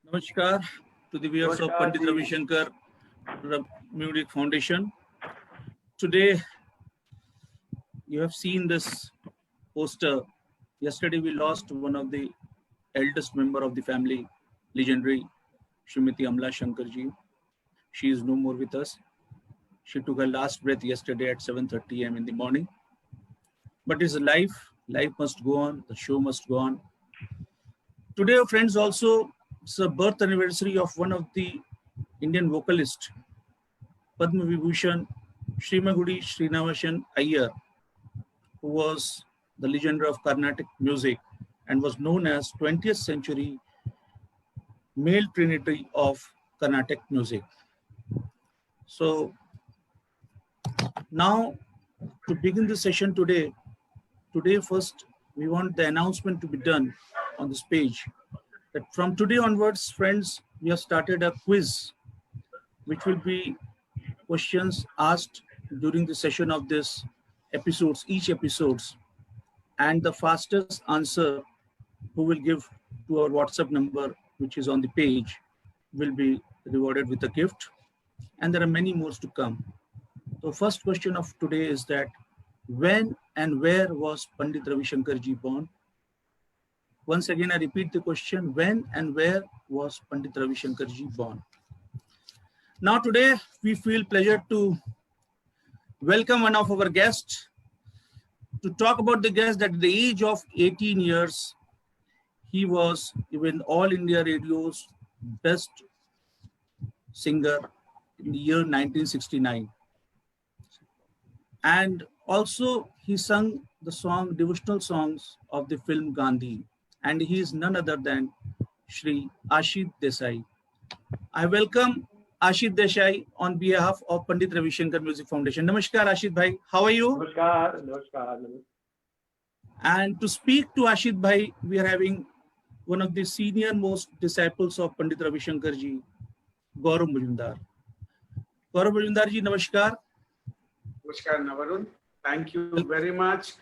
Namaskar to the viewers of Pandit Ravi Shankar Music Foundation. Today, you have seen this poster. Yesterday, we lost one of the eldest member of the family, legendary Srimati Amla Shankarji. She is no more with us. She took her last breath yesterday at 7:30 a.m. in the morning. But it's life. Life must go on. The show must go on. Today, friends, also it's the birth anniversary of one of the Indian vocalist, Padma Vibhushan Srimagudi Srinivashan Iyer, who was the legend of Carnatic music and was known as 20th century male trinity of Carnatic music. So now to begin the session today first we want the announcement to be done on this page that from today onwards, friends, we have started a quiz which will be questions asked during the session of this episodes, each episodes, and the fastest answer who will give to our WhatsApp number, which is on the page, will be rewarded with a gift. And there are many more to come. So first question of today is that when and where was Pandit Ravi Shankarji born? Once again, I repeat the question, when and where was Pandit Ravi Shankarji born? Now today, we feel pleasure to welcome one of our guests to talk about the guest that at the age of 18 years, he was even All India Radio's best singer in the year 1969. And also he sung the song, devotional songs of the film Gandhi. And he is none other than Shri Ashit Desai. I welcome Ashit Desai on behalf of Pandit Ravi Shankar Music Foundation. Namaskar, Ashit Bhai. How are you? Namaskar, namaskar. And to speak to Ashit Bhai, we are having one of the senior most disciples of Pandit Ravi Shankar ji, Gaurav Majumdar. Gaurav Majumdar ji, namaskar. Namaskar, Navarun. Thank you very much.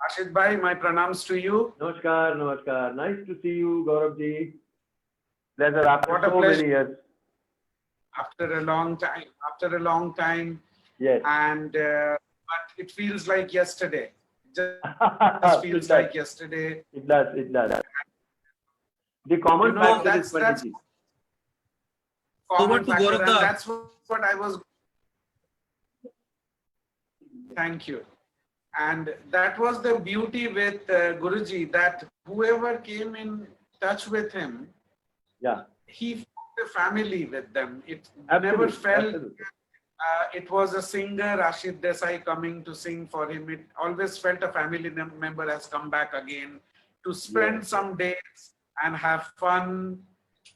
Ashit Bhai, my pranams to you. Namaskar, namaskar. Nice to see you, Gaurav ji. Pleasure after What a so pleasure. many years. After a long time. Yes. And but it feels like yesterday. Just feels like yesterday. It does. The common factor is that's common factor, and that's what I was. Thank you. And that was the beauty with Guruji, that whoever came in touch with him, he formed a family with them. It never felt it was a singer, Ashit Desai, coming to sing for him. It always felt a family member has come back again to spend some days and have fun.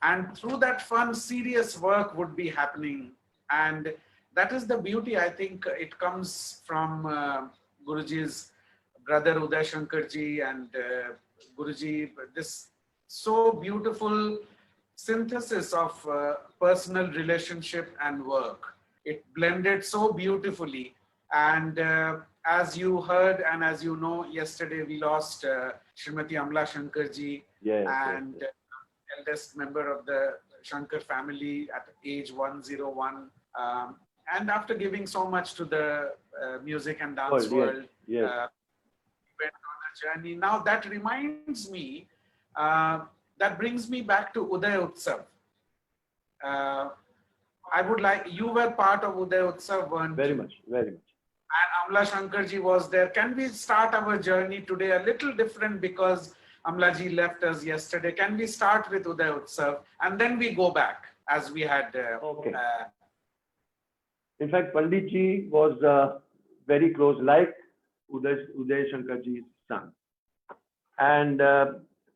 And through that fun, serious work would be happening. And that is the beauty. I think it comes from Guruji's brother Uday Shankarji and Guruji. This so beautiful synthesis of personal relationship and work. It blended so beautifully. And as you heard and as you know, yesterday we lost Srimati Amla Shankarji, and eldest member of the Shankar family at age 101. And after giving so much to the music and dance world, we went on a journey. Now that reminds me, that brings me back to Uday Utsav. I would like, you were part of Uday Utsav, weren't you? Very much. And Amla Shankarji was there. Can we start our journey today a little different because Amla ji left us yesterday? Can we start with Uday Utsav and then we go back as we had... In fact, Pandit ji was very close, like Uday Shankarji's son. And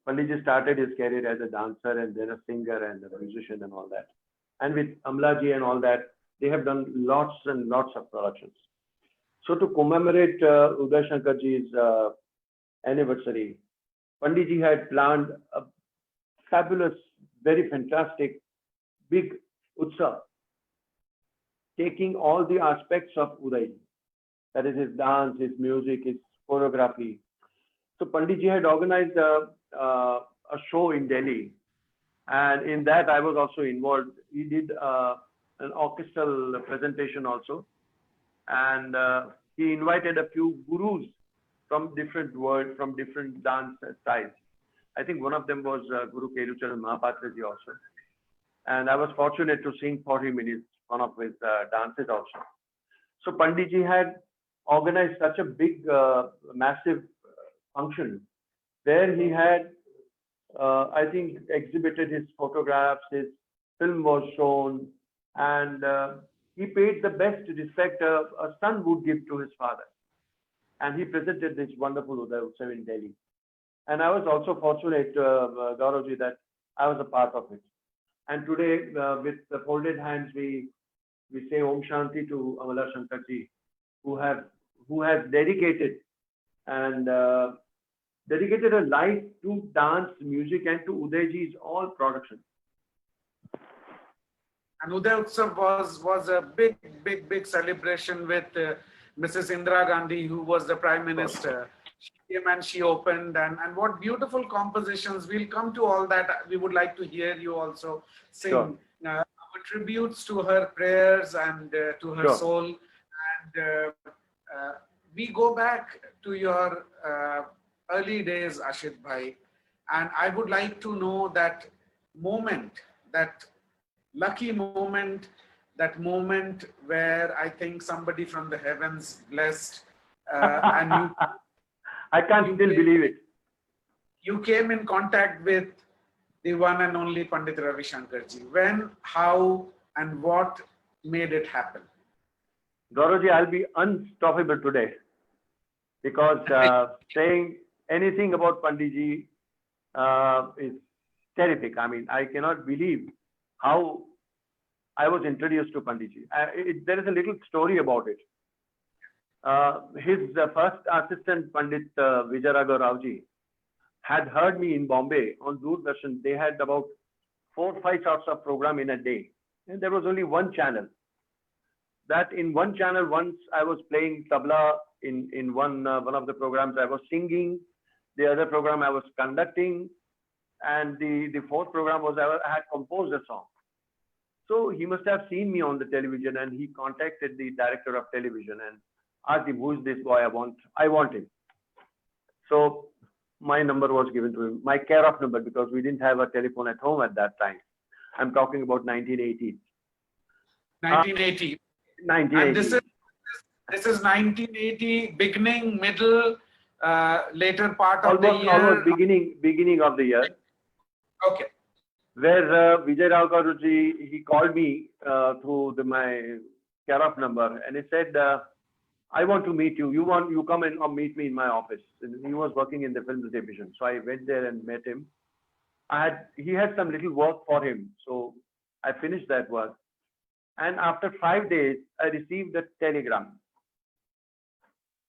Pandit ji started his career as a dancer and then a singer and a musician and all that. And with Amla ji and all that, they have done lots and lots of productions. So to commemorate Uday Shankarji's anniversary, Pandit ji had planned a fabulous, very fantastic, big utsav, taking all the aspects of Uday, that is his dance, his music, his choreography. So Pandit ji had organized a show in Delhi And in that, I was also involved. He did an orchestral presentation also. And he invited a few gurus from different worlds, from different dance styles. I think one of them was Guru Kelucharan Mahapatraji also. And I was fortunate to sing for him in one of his dances also. So Panditji had organized such a big, massive function where he had, I think, exhibited his photographs, his film was shown, and he paid the best respect a son would give to his father. And he presented this wonderful Uday Utsav in Delhi. And I was also fortunate, Gauravji, that I was a part of it. And today, with the folded hands, we say Om Shanti to Amala Shankarji, who has dedicated and dedicated a life to dance, music, and to Udayji's all production. And Uday Utsav was a big celebration with Mrs. Indira Gandhi, who was the Prime Minister. She came and she opened, and what beautiful compositions. We'll come to all that. We would like to hear you also sing. Sure. Our tributes to her prayers and to her Sure. soul. And we go back to your early days, Ashit Bhai, and I would like to know that moment, that lucky moment, that moment where I think somebody from the heavens blessed and you. I can't still believe it. You came in contact with the one and only Pandit Ravi Shankarji. When, how, and what made it happen? Gauravji, I'll be unstoppable today because saying anything about Panditji is terrific. I mean, I cannot believe how I was introduced to Panditji. There is a little story about it. His first assistant, Pandit Vijayaraghav Raoji, had heard me in Bombay on Doordarshan. They had about 4 or 5 sorts of program in a day. And there was only one channel. That in one channel, once I was playing tabla in one of the programs, I was singing. The other program I was conducting. And the fourth program was I had composed a song. So he must have seen me on the television and he contacted the director of television and asked him, who is this boy? I want him. So my number was given to him, my care of number, because we didn't have a telephone at home at that time. I'm talking about 1980. 1980. 1980. And this is 1980, beginning, middle, later part of the year. Almost beginning of the year. Okay. Where Vijay Rao Garuji, he called me through my care of number and he said, I want to meet you. You come and meet me in my office. And he was working in the film division. So I went there and met him. He had some little work for him. So I finished that work. And after 5 days, I received a telegram.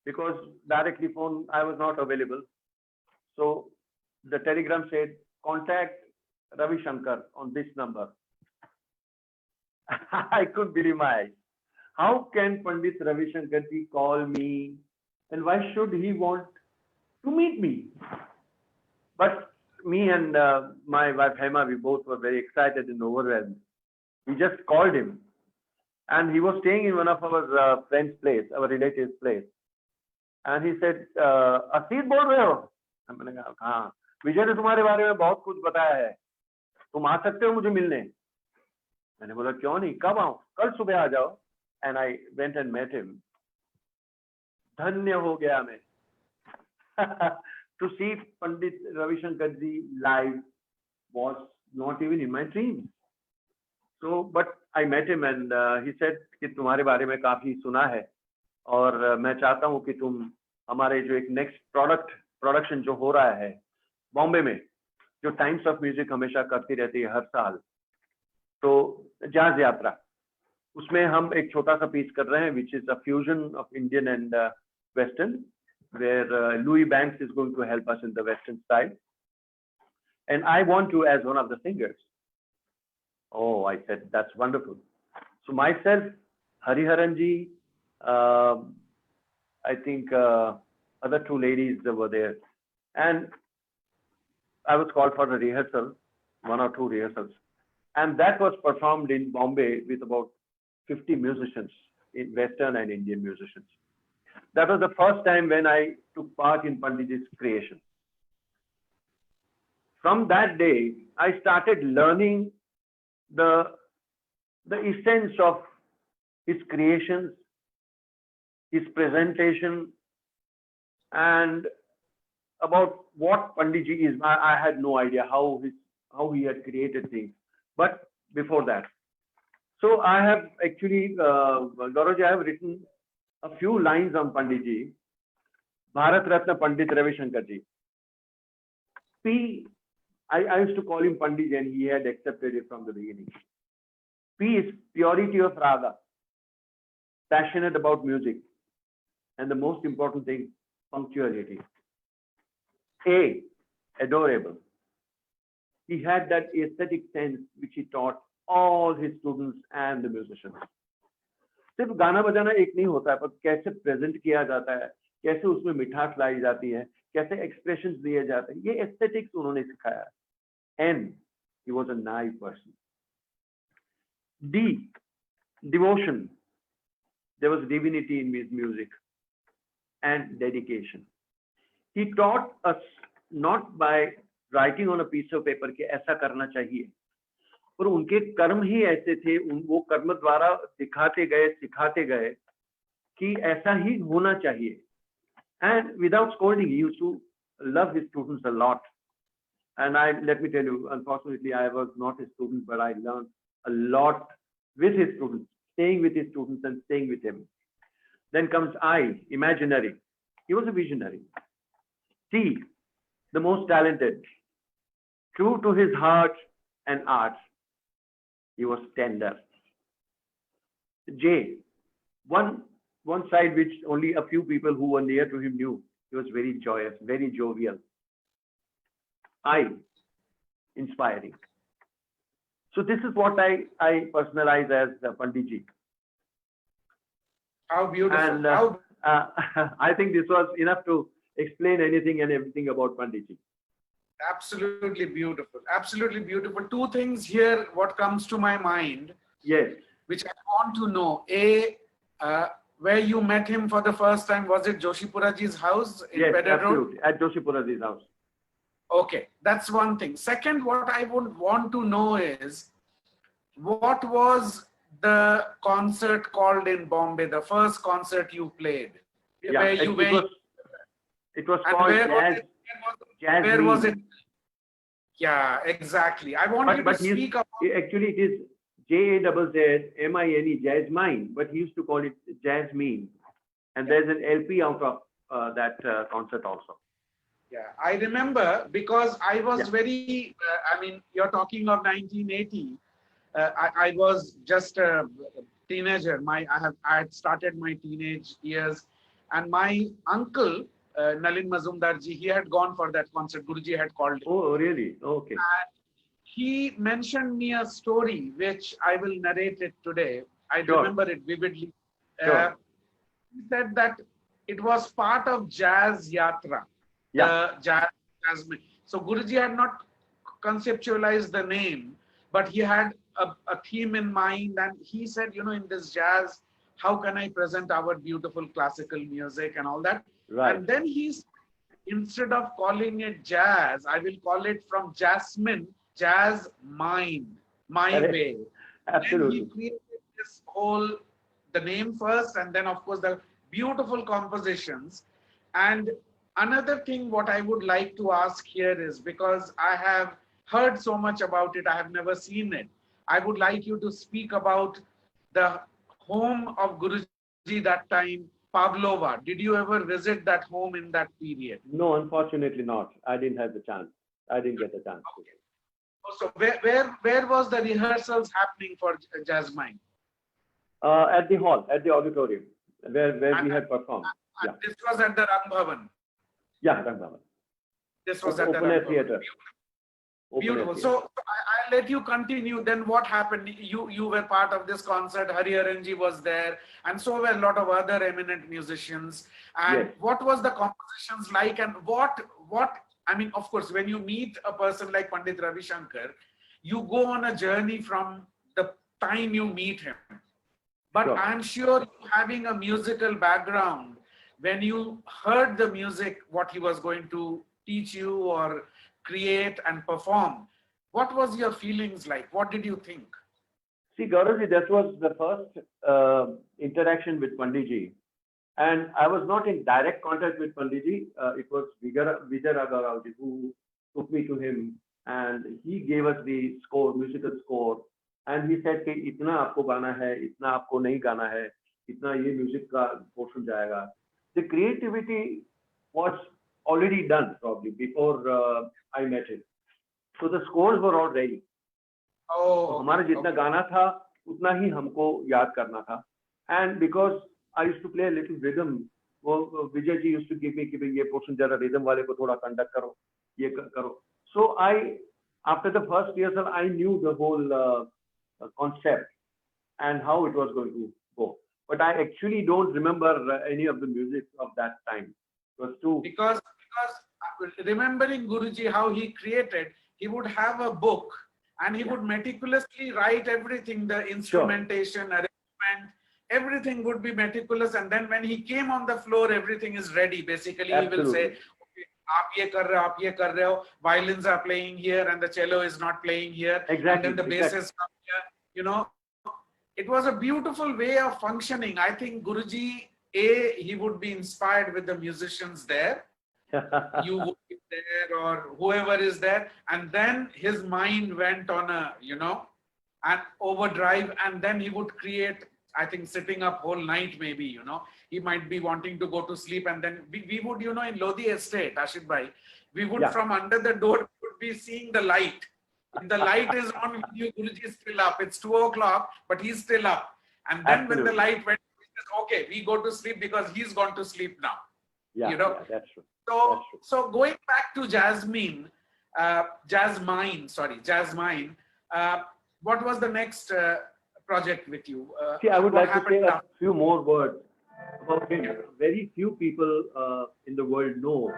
Because directly phone, I was not available. So the telegram said, contact Ravi Shankar on this number. I couldn't believe my eyes. How can Pandit Ravi Shankar ji call me? And why should he want to meet me? But me and my wife Hema, we both were very excited and overwhelmed. We just called him. And he was staying in one of our friends' place, our relatives' place. And he said, Asit bol rahe ho? मैंने कहा हाँ, विजय ने तुम्हारे बारे में बहुत कुछ बताया है, तुम आ सकते हो मुझे मिलने? मैंने बोला क्यों नहीं, कब आऊं? कल सुबह आ जाओ. And I went and met him. धन्य हो गया मैं. To see Pandit Ravi Shankar ji live was not even in my dreams. So, but I met him and he said कि तुम्हारे बारे में काफी सुना है और मैं चाहता हूँ कि तुम हमारे जो एक नेक्स्ट प्रोडक्शन जो हो रहा है बॉम्बे में, जो टाइम्स ऑफ म्यूजिक हमेशा करती रहती है हर साल, तो जाज यात्रा, उसमें हम एक छोटा सा पीस कर रहे हैं which is a fusion of Indian and Western, where Louis Banks is going to help us in the Western style, and I want to as one of the singers. Oh, I said that's wonderful. So myself, Hariharan ji, I think other two ladies were there, and I was called for a rehearsal. 1 or 2 rehearsals. And that was performed in Bombay with about 50 musicians, in Western and Indian musicians. That was the first time when I took part in Panditji's creation. From that day, I started learning the essence of his creations, his presentation, and about what Panditji is. I had no idea how he had created things. But before that, so I have actually, Gaurav, I have written a few lines on Panditji. Bharat Ratna Pandit Ravi Shankar ji. I used to call him Panditji, and he had accepted it from the beginning. P is purity of raga, passionate about music, and the most important thing, punctuality. A, adorable. He had that aesthetic sense which he taught all his students and the musicians. सिर्फ गाना बजाना एक नहीं होता है, पर कैसे present किया जाता है, कैसे उसमें मिठास लाई जाती है, कैसे एक्सप्रेशंस दिए जाते हैं, ये एस्थेटिक्स उन्होंने सिखाया. And he was a naive person. D, devotion. There was divinity in his music. And dedication. He taught us not by writing on a piece of paper कि ऐसा करना चाहिए, पर उनके कर्म ही ऐसे थे, वो कर्म द्वारा दिखाते गए, सिखाते गए कि ऐसा ही होना चाहिए. And without scolding, he used to love his students a lot. And let me tell you, unfortunately, I was not his student, but I learned a lot with his students, staying with his students and staying with him. Then comes I, imaginary. He was a visionary. T, the most talented. True to his heart and art, he was tender. J, one side which only a few people who were near to him knew. He was very joyous, very jovial. I, inspiring. So this is what I personalize as Panditji. How beautiful. And I think this was enough to explain anything and everything about Panditji. Absolutely beautiful. Absolutely beautiful. Two things here, what comes to my mind. Yes. Which I want to know. A, where you met him for the first time, was it Joshipuraji's house in Yes, Pedder absolutely. Road? At Joshipuraji's house. Okay, that's one thing. Second, what I would want to know is, what was the concert called in Bombay, the first concert you played? Yeah, it was called Jazz. Where was it? Yeah, exactly. I want you to speak about. Actually, it is JAZZMINE, Jazzmine, but he used to call it Jazzmine. And there's an LP out of that concert also. Yeah, I remember because I was very, I mean, you're talking of 1980. I was just a teenager. I had started my teenage years, and my uncle, Nalin Mazumdarji, he had gone for that concert. Guruji had called him. Oh, really? Okay. And he mentioned me a story, which I will narrate it today. I remember it vividly. Sure. He said that it was part of Jazz Yatra. Yeah. Jazz. So Guruji had not conceptualized the name, but he had a theme in mind, and he said, you know, in this jazz, how can I present our beautiful classical music and all that? Right. And then instead of calling it jazz, I will call it from Jasmine, Jazz Mind, my way. Absolutely. Then he created this whole, the name first, and then of course the beautiful compositions. And another thing what I would like to ask here is, because I have heard so much about it, I have never seen it. I would like you to speak about the home of Guruji that time, Pavlova. Did you ever visit that home in that period? No, unfortunately not. I didn't have the chance. I didn't get the chance. Okay. So where was the rehearsals happening for Jazzmine? At the hall, at the auditorium, where we had performed. Yeah. This was at the Rang Bhavan. Yeah, Rang Bhavan. This was at the Open air theater. Beautiful. So I'll let you continue. Then what happened? You were part of this concert. Hariharanji was there, and so were a lot of other eminent musicians. And yes. What was the compositions like? And what I mean, of course, when you meet a person like Pandit Ravi Shankar, you go on a journey from the time you meet him. But Sure. I'm sure having a musical background, when you heard the music, what he was going to teach you or create and perform, what was your feelings like? What did you think? See, Gauravji, that was the first interaction with Panditji. And I was not in direct contact with Panditji. It was Vijay Gaurav who took me to him, and he gave us the score, musical score. And he said कि इतना आपको गाना है, इतना आपको नहीं गाना है, इतना ये म्यूजिक का पोर्शन जाएगा. The creativity was already done probably before I met him. So the scores were all ready. Oh, हमारा जितना गाना था उतना ही हमको याद करना था. And because I used to play a little rhythm, वो Vijay ji used to give me कि ये portion जरा rhythm वाले को थोड़ा conduct करो, ये करो. So after the first rehearsal, I knew the whole concept and how it was going to go. But I actually don't remember any of the music of that time. It was too... Because remembering Guruji, how he created, he would have a book and he would meticulously write everything, the instrumentation, arrangement, everything would be meticulous. And then when he came on the floor, everything is ready. Basically, Absolutely. He will say, okay, aap ye kar rahe ho, aap ye kar rahe ho. Violins are playing here and the cello is not playing here. Exactly. And then the basses come here. You know, it was a beautiful way of functioning. I think Guruji, he would be inspired with the musicians there. You would be there or whoever is there. And then his mind went on a, an overdrive, and then he would create, I think, sitting up whole night maybe, he might be wanting to go to sleep. And then we would, in Lodi Estate, Ashit Bhai, we would from under the door, would be seeing the light. If the light is on, Guruji is still up. It's 2 o'clock, but he's still up. And then when the light went, he says, okay, we go to sleep because he's gone to sleep now. Yeah, that's true. So going back to Jasmine, what was the next project with you? See, I would like to say a few more words about him. Very few people in the world know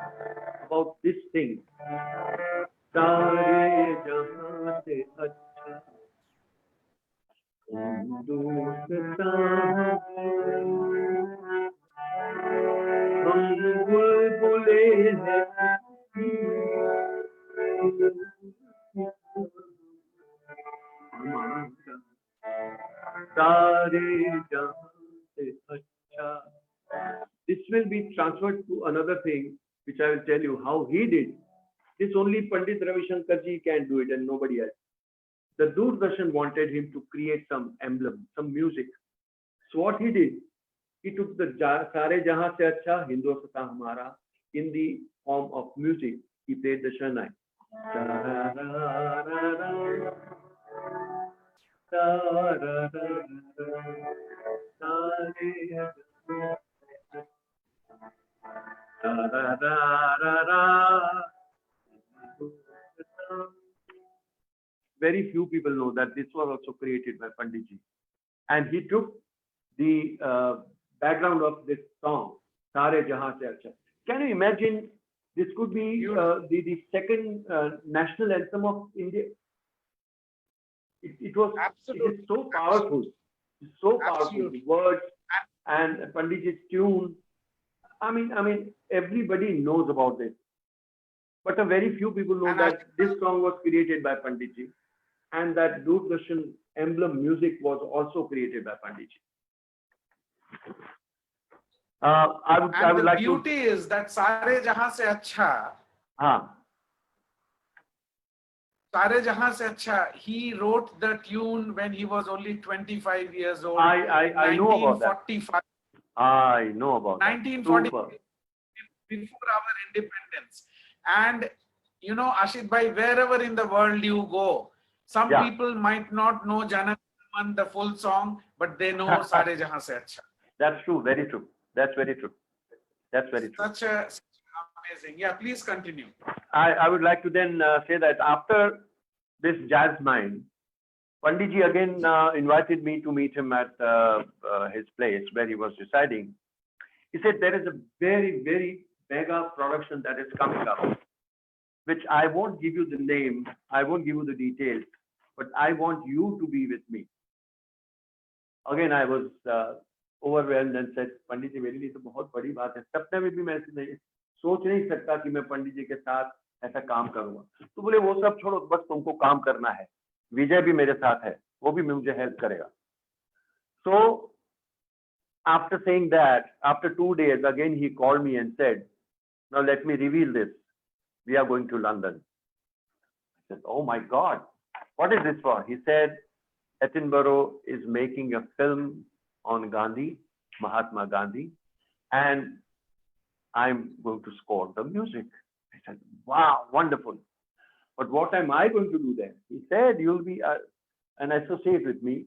about this thing. सारे जहां से अच्छा हिंदुस्तान हम बुलबुले हैं सारे जहां से अच्छा. This will be transferred to another thing which I will tell you how he did. This only Pandit Ravi Shankar ji can do it and nobody else. The Doordarshan wanted him to create some emblem, some music. So what he did, he took the Sare Jahan Se Acha Hindustán Hamara in the form of music. He played the Shahnai. Very few people know that this was also created by Panditji. And he took the background of this song, Sare Jahan Se Acha. Can you imagine, this could be the second national anthem of India? It was Absolutely. It is so powerful. It's so powerful. Absolutely. The words and Panditji's tune. I mean, everybody knows about this. But a very few people know that this song was created by Panditji, and that Doordarshan emblem music was also created by Panditji. I would like to. The beauty is that Sare Jahan Se Acha. Sare Jahan Se Acha, he wrote the tune when he was only 25 years old. I know about that. 1945. I know about 1940, that. before our independence. And Ashit Bhai, wherever in the world you go, some people might not know Jana Gana Mana, the full song, but they know Sare Jahan Se Acha. That's true. Very true. That's very true. That's very true. Such amazing. Yeah, please continue. I would like to then say that after this Jasmine, Panditji again invited me to meet him at his place where he was residing. He said there is a very, very mega production that is coming up, which I won't give you the name, I won't give you the details, but I want you to be with me. Again, I was overwhelmed and said, पंडित जी मेरे लिए तो बहुत बड़ी बात है, सपने में भी मैं ऐसे नहीं सोच नहीं सकता कि मैं पंडित जी के साथ ऐसा काम करूंगा. तो बोले वो सब छोड़ो, बस तुमको काम करना है. विजय भी मेरे साथ है, वो भी मुझे हेल्प करेगा. So after saying that, after 2 days, again he called me and said, now let me reveal this. We are going to London. I said, oh my God, what is this for? He said, Attenborough is making a film on Gandhi, Mahatma Gandhi, and I'm going to score the music. I said, wow, wonderful. But what am I going to do then? He said, you'll be an associate with me.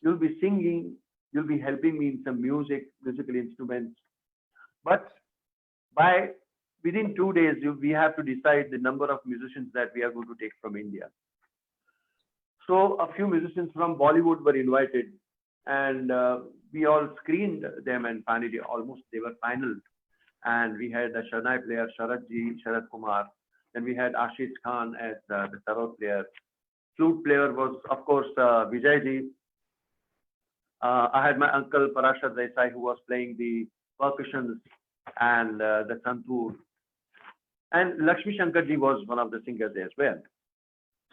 You'll be singing. You'll be helping me in some musical instruments. But within 2 days, we have to decide the number of musicians that we are going to take from India. So a few musicians from Bollywood were invited, and we all screened them, and finally almost they were final. And we had the Shahnai player, Sharad Kumar. Then we had Ashish Khan as the tarot player. Flute player was, of course, Vijay ji. I had my uncle Parashar Desai, who was playing the percussions and the santoor. And Lakshmi Shankar ji was one of the singers as well.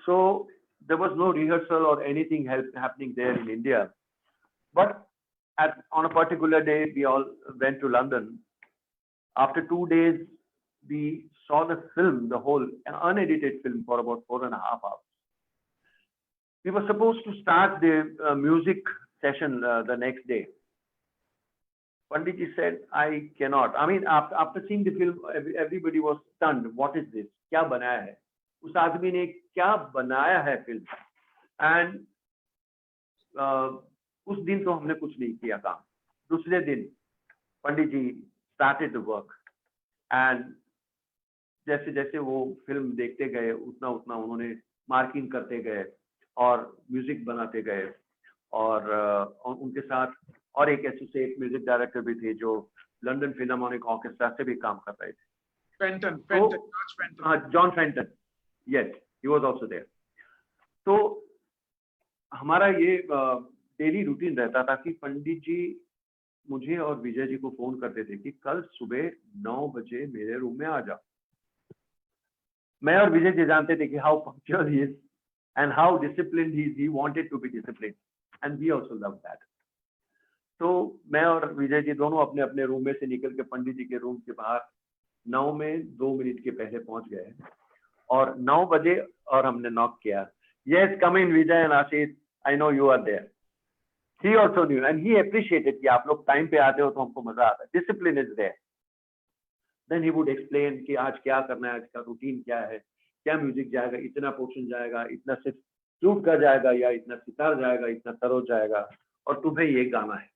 So there was no rehearsal or anything happening there in India. But on a particular day, we all went to London. After 2 days, we saw the film, the whole unedited film, for about 4.5 hours. We were supposed to start the music session the next day. Panditji said, I cannot. I mean, after seeing the film, everybody was stunned. What is this? क्या बनाया है? उस आदमी ने क्या बनाया है film? And उस दिन तो हमने कुछ नहीं किया काम. दूसरे दिन पंडित जी started the work, and जैसे जैसे वो फिल्म देखते गए, उतना उतना उन्होंने मार्किंग करते गए और म्यूजिक बनाते गए. और उनके साथ और एक एसोसिएट म्यूजिक डायरेक्टर भी थे जो लंदन फिल्हार्मोनिक ऑर्केस्ट्रा से भी काम कर रहे थे. John Fenton, yes, he was also there. तो हमारा ये डेली रूटीन रहता था कि पंडित जी मुझे और विजय जी को फोन करते थे कि कल सुबह 9 बजे मेरे रूम में आ जाओ. मैं और विजय जी जानते थे कि how punctual he is and how disciplined he is. He wanted to be disciplined and we also love that. तो मैं और विजय जी दोनों अपने अपने रूम में से निकल के पंडित जी के रूम के बाहर 9 में 2 मिनट के पहले पहुंच गए और 9 बजे और हमने नॉक किया. Yes, come in Vijay and Ashish, I know you are there. He also knew and he appreciated कि आप लोग टाइम पे आते हो तो हमको मजा आता है. Discipline is there. Then he would explain कि आज क्या करना है, आज का रूटीन क्या है, क्या म्यूजिक जाएगा, इतना पोर्शन जाएगा, इतना सिर्फ फ्लूट का जाएगा या इतना सितार जाएगा, इतना सरोज जाएगा और तुम्हें ये गाना है.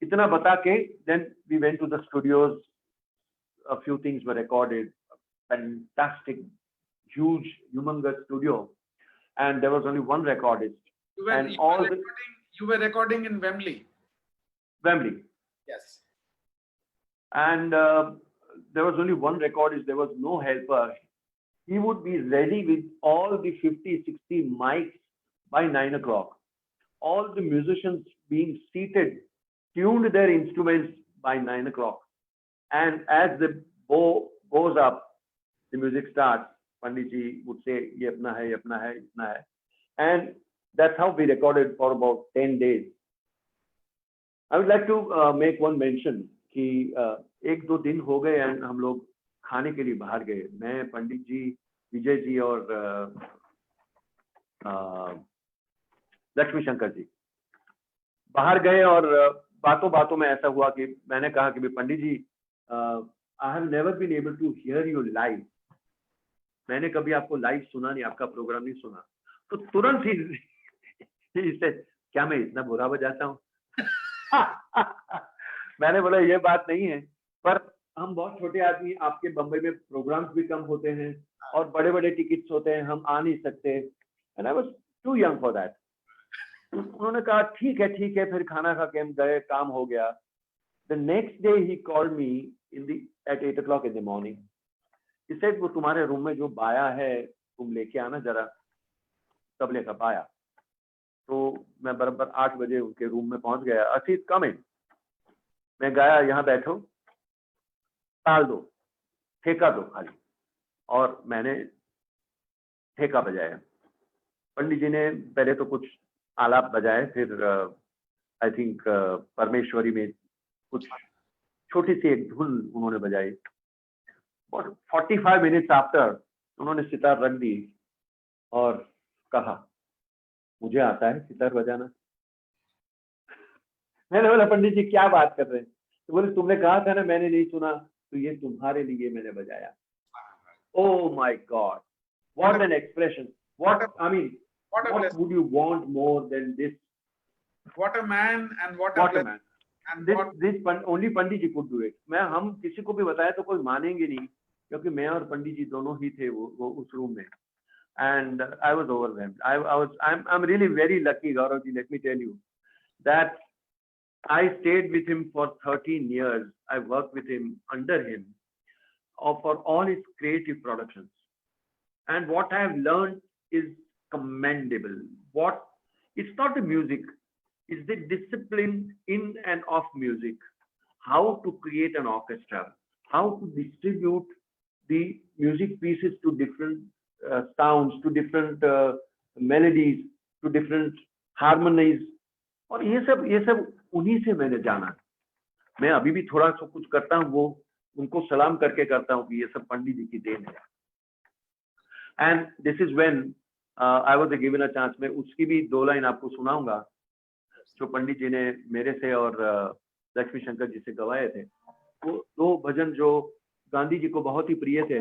इतना बता के then we went to the studios. A few things were recorded. Fantastic, huge, humongous studio, and there was only one recordist. You were recording in Wembley. Wembley. Yes. And there was only one recordist. There was no helper. He would be ready with all the 50, 60 mics by 9 o'clock. All the musicians being seated, tuned their instruments by 9 o'clock. And as the bow goes up, the music starts. Pandit ji would say, "Ye apna hai, ye apna hai, itna hai." And that's how we recorded for about 10 days. I would like to make one mention कि 1-2 दिन हो गए and हम लोग खाने के लिए बाहर गए. मैं, पंडित जी, विजय जी और लक्ष्मी शंकर जी बाहर गए और बातों बातों में ऐसा हुआ कि मैंने कहा कि पंडित जी, I have never been able to hear you live. मैंने कभी आपको लाइव सुना नहीं, आपका प्रोग्राम नहीं सुना. तो तुरंत ही इससे क्या मैं इतना बुरा बजाता हूँ? मैंने बोला ये बात नहीं है, पर हम बहुत छोटे आदमी, आपके बम्बई में प्रोग्राम्स भी कम होते हैं और बड़े बड़े टिकट्स होते हैं, हम आ नहीं सकते. And I was too young for that. उन्होंने कहा ठीक है, फिर खाना खा के हम गए, काम हो गया. The next day he called me at 8 o'clock in the morning. He said, वो तुम्हारे रूम में जो बाया है तुम लेके आना जरा. तबले का पाया। तो मैं बराबर 8 बजे उनके रूम में पहुंच गया। असीत कम इन, मैं गाया, यहाँ बैठो, ताल दो, ठेका दो खाली, और मैंने ठेका बजाया। पंडित जी ने पहले तो कुछ आलाप बजाए, फिर आई थिंक परमेश्वरी में कुछ छोटी सी एक धुन उन्होंने बजाई। और 45 मिनट्स आफ्टर उन्होंने सितार रख दी और कहा, मुझे आता है सितार बजाना। मैंने बोला, पंडित जी क्या बात कर रहे हैं? तो बोले, तुमने कहा था ना, मैंने नहीं सुना, तो ये तुम्हारे लिए मैंने बजाया। Oh my God, what an expression! What I mean, what would you want more than this? What a man and what a man! And this only Pandit ji could do it. हम किसी को भी बताया तो कोई मानेंगे नहीं, क्योंकि मैं और पंडित जी दोनों ही थे वो उस रूम में. And I was overwhelmed. I'm really very lucky, Gaurav ji. Let me tell you that I stayed with him for 13 years. I worked with him, under him, for all his creative productions. And what I have learned is commendable. It's not the music, it's the discipline in and of music. How to create an orchestra, how to distribute the music pieces to different sounds, to different melodies, to different harmonies. और ये सब उन्हीं से मैंने जाना. मैं अभी भी थोड़ा सा कुछ करता हूँ, वो उनको सलाम करके करता हूँ कि ये सब पंडित जी की देन है. And this is when I was given a chance. मैं उसकी भी 2 लाइन आपको सुनाऊंगा जो पंडित जी ने मेरे से और लक्ष्मी शंकर जी से गवाए थे. वो 2 भजन जो गांधी जी को बहुत ही प्रिय थे.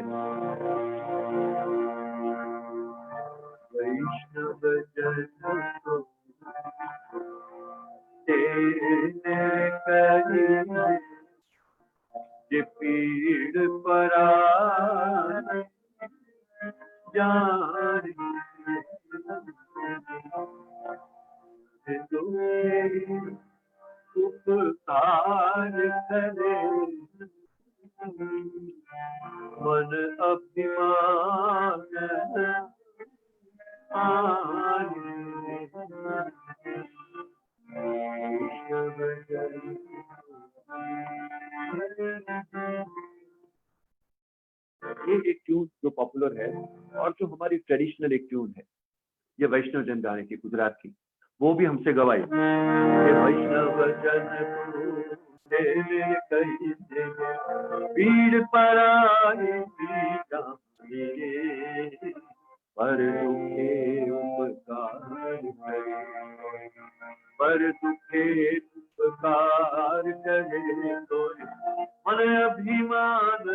ये पीड़ पराई जारी उपकार करे मन अभिमान ये एक ट्यून जो पॉपुलर है और जो हमारी ट्रेडिशनल एक ट्यून है, ये वैष्णव जन गाने की, गुजरात की, वो भी हमसे गवाई. ये वैष्णव जन पीड़ पराई पर दुखे उपकार करे, पर दुखे उपकार करे तो मन अभिमान.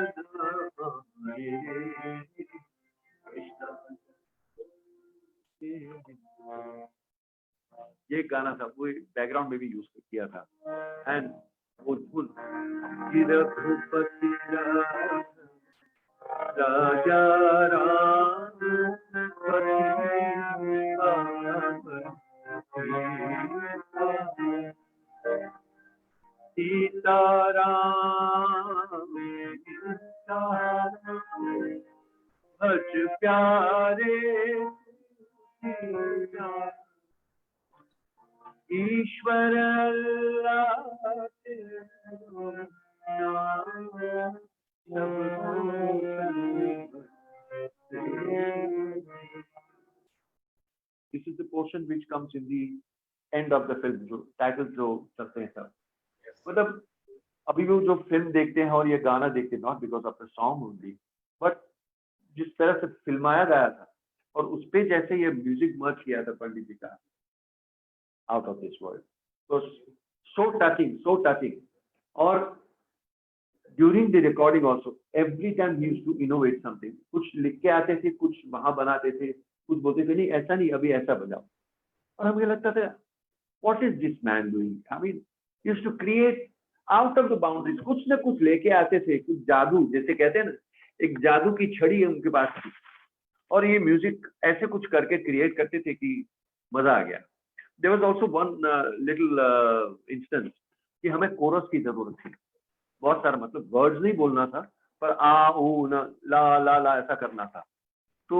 ये गाना था, वो बैकग्राउंड में भी यूज किया था. एंड वो धुन रघुपति राजा राम सीताराम भज प्यारे ईश्वर This is the portion which comes in the end of the film, जो टाइटल जो चलते हैं सब. मतलब अभी भी जो फिल्म देखते हैं और ये गाना देखते हैं, not because of the song only, but जिस तरह से फिल्माया गया था और उस पे जैसे ये म्यूजिक मर्ज किया था पंडित जी का, आउट ऑफ दिस वर्ल्ड. तो सो टचिंग. और during the recording also every time he used to innovate something. कुछ लिख के आते थे, कुछ वहां बनाते थे, कुछ बोलते थे नहीं ऐसा नहीं, अभी ऐसा बजाओ. और हमें लगता था, what is this man doing? I mean used to create out of the boundaries. कुछ ना कुछ लेके आते थे, कुछ जादू, जैसे कहते हैं ना, एक जादू की छड़ी है उनके पास थी, और ये म्यूजिक ऐसे कुछ करके क्रिएट करते थे कि मजा आ गया. There was also one little instance कि हमें कोरस की जरूरत थी. बहुत सारा, मतलब वर्ड्स नहीं बोलना था, पर आ ऊ न ला ला ला ऐसा करना था. तो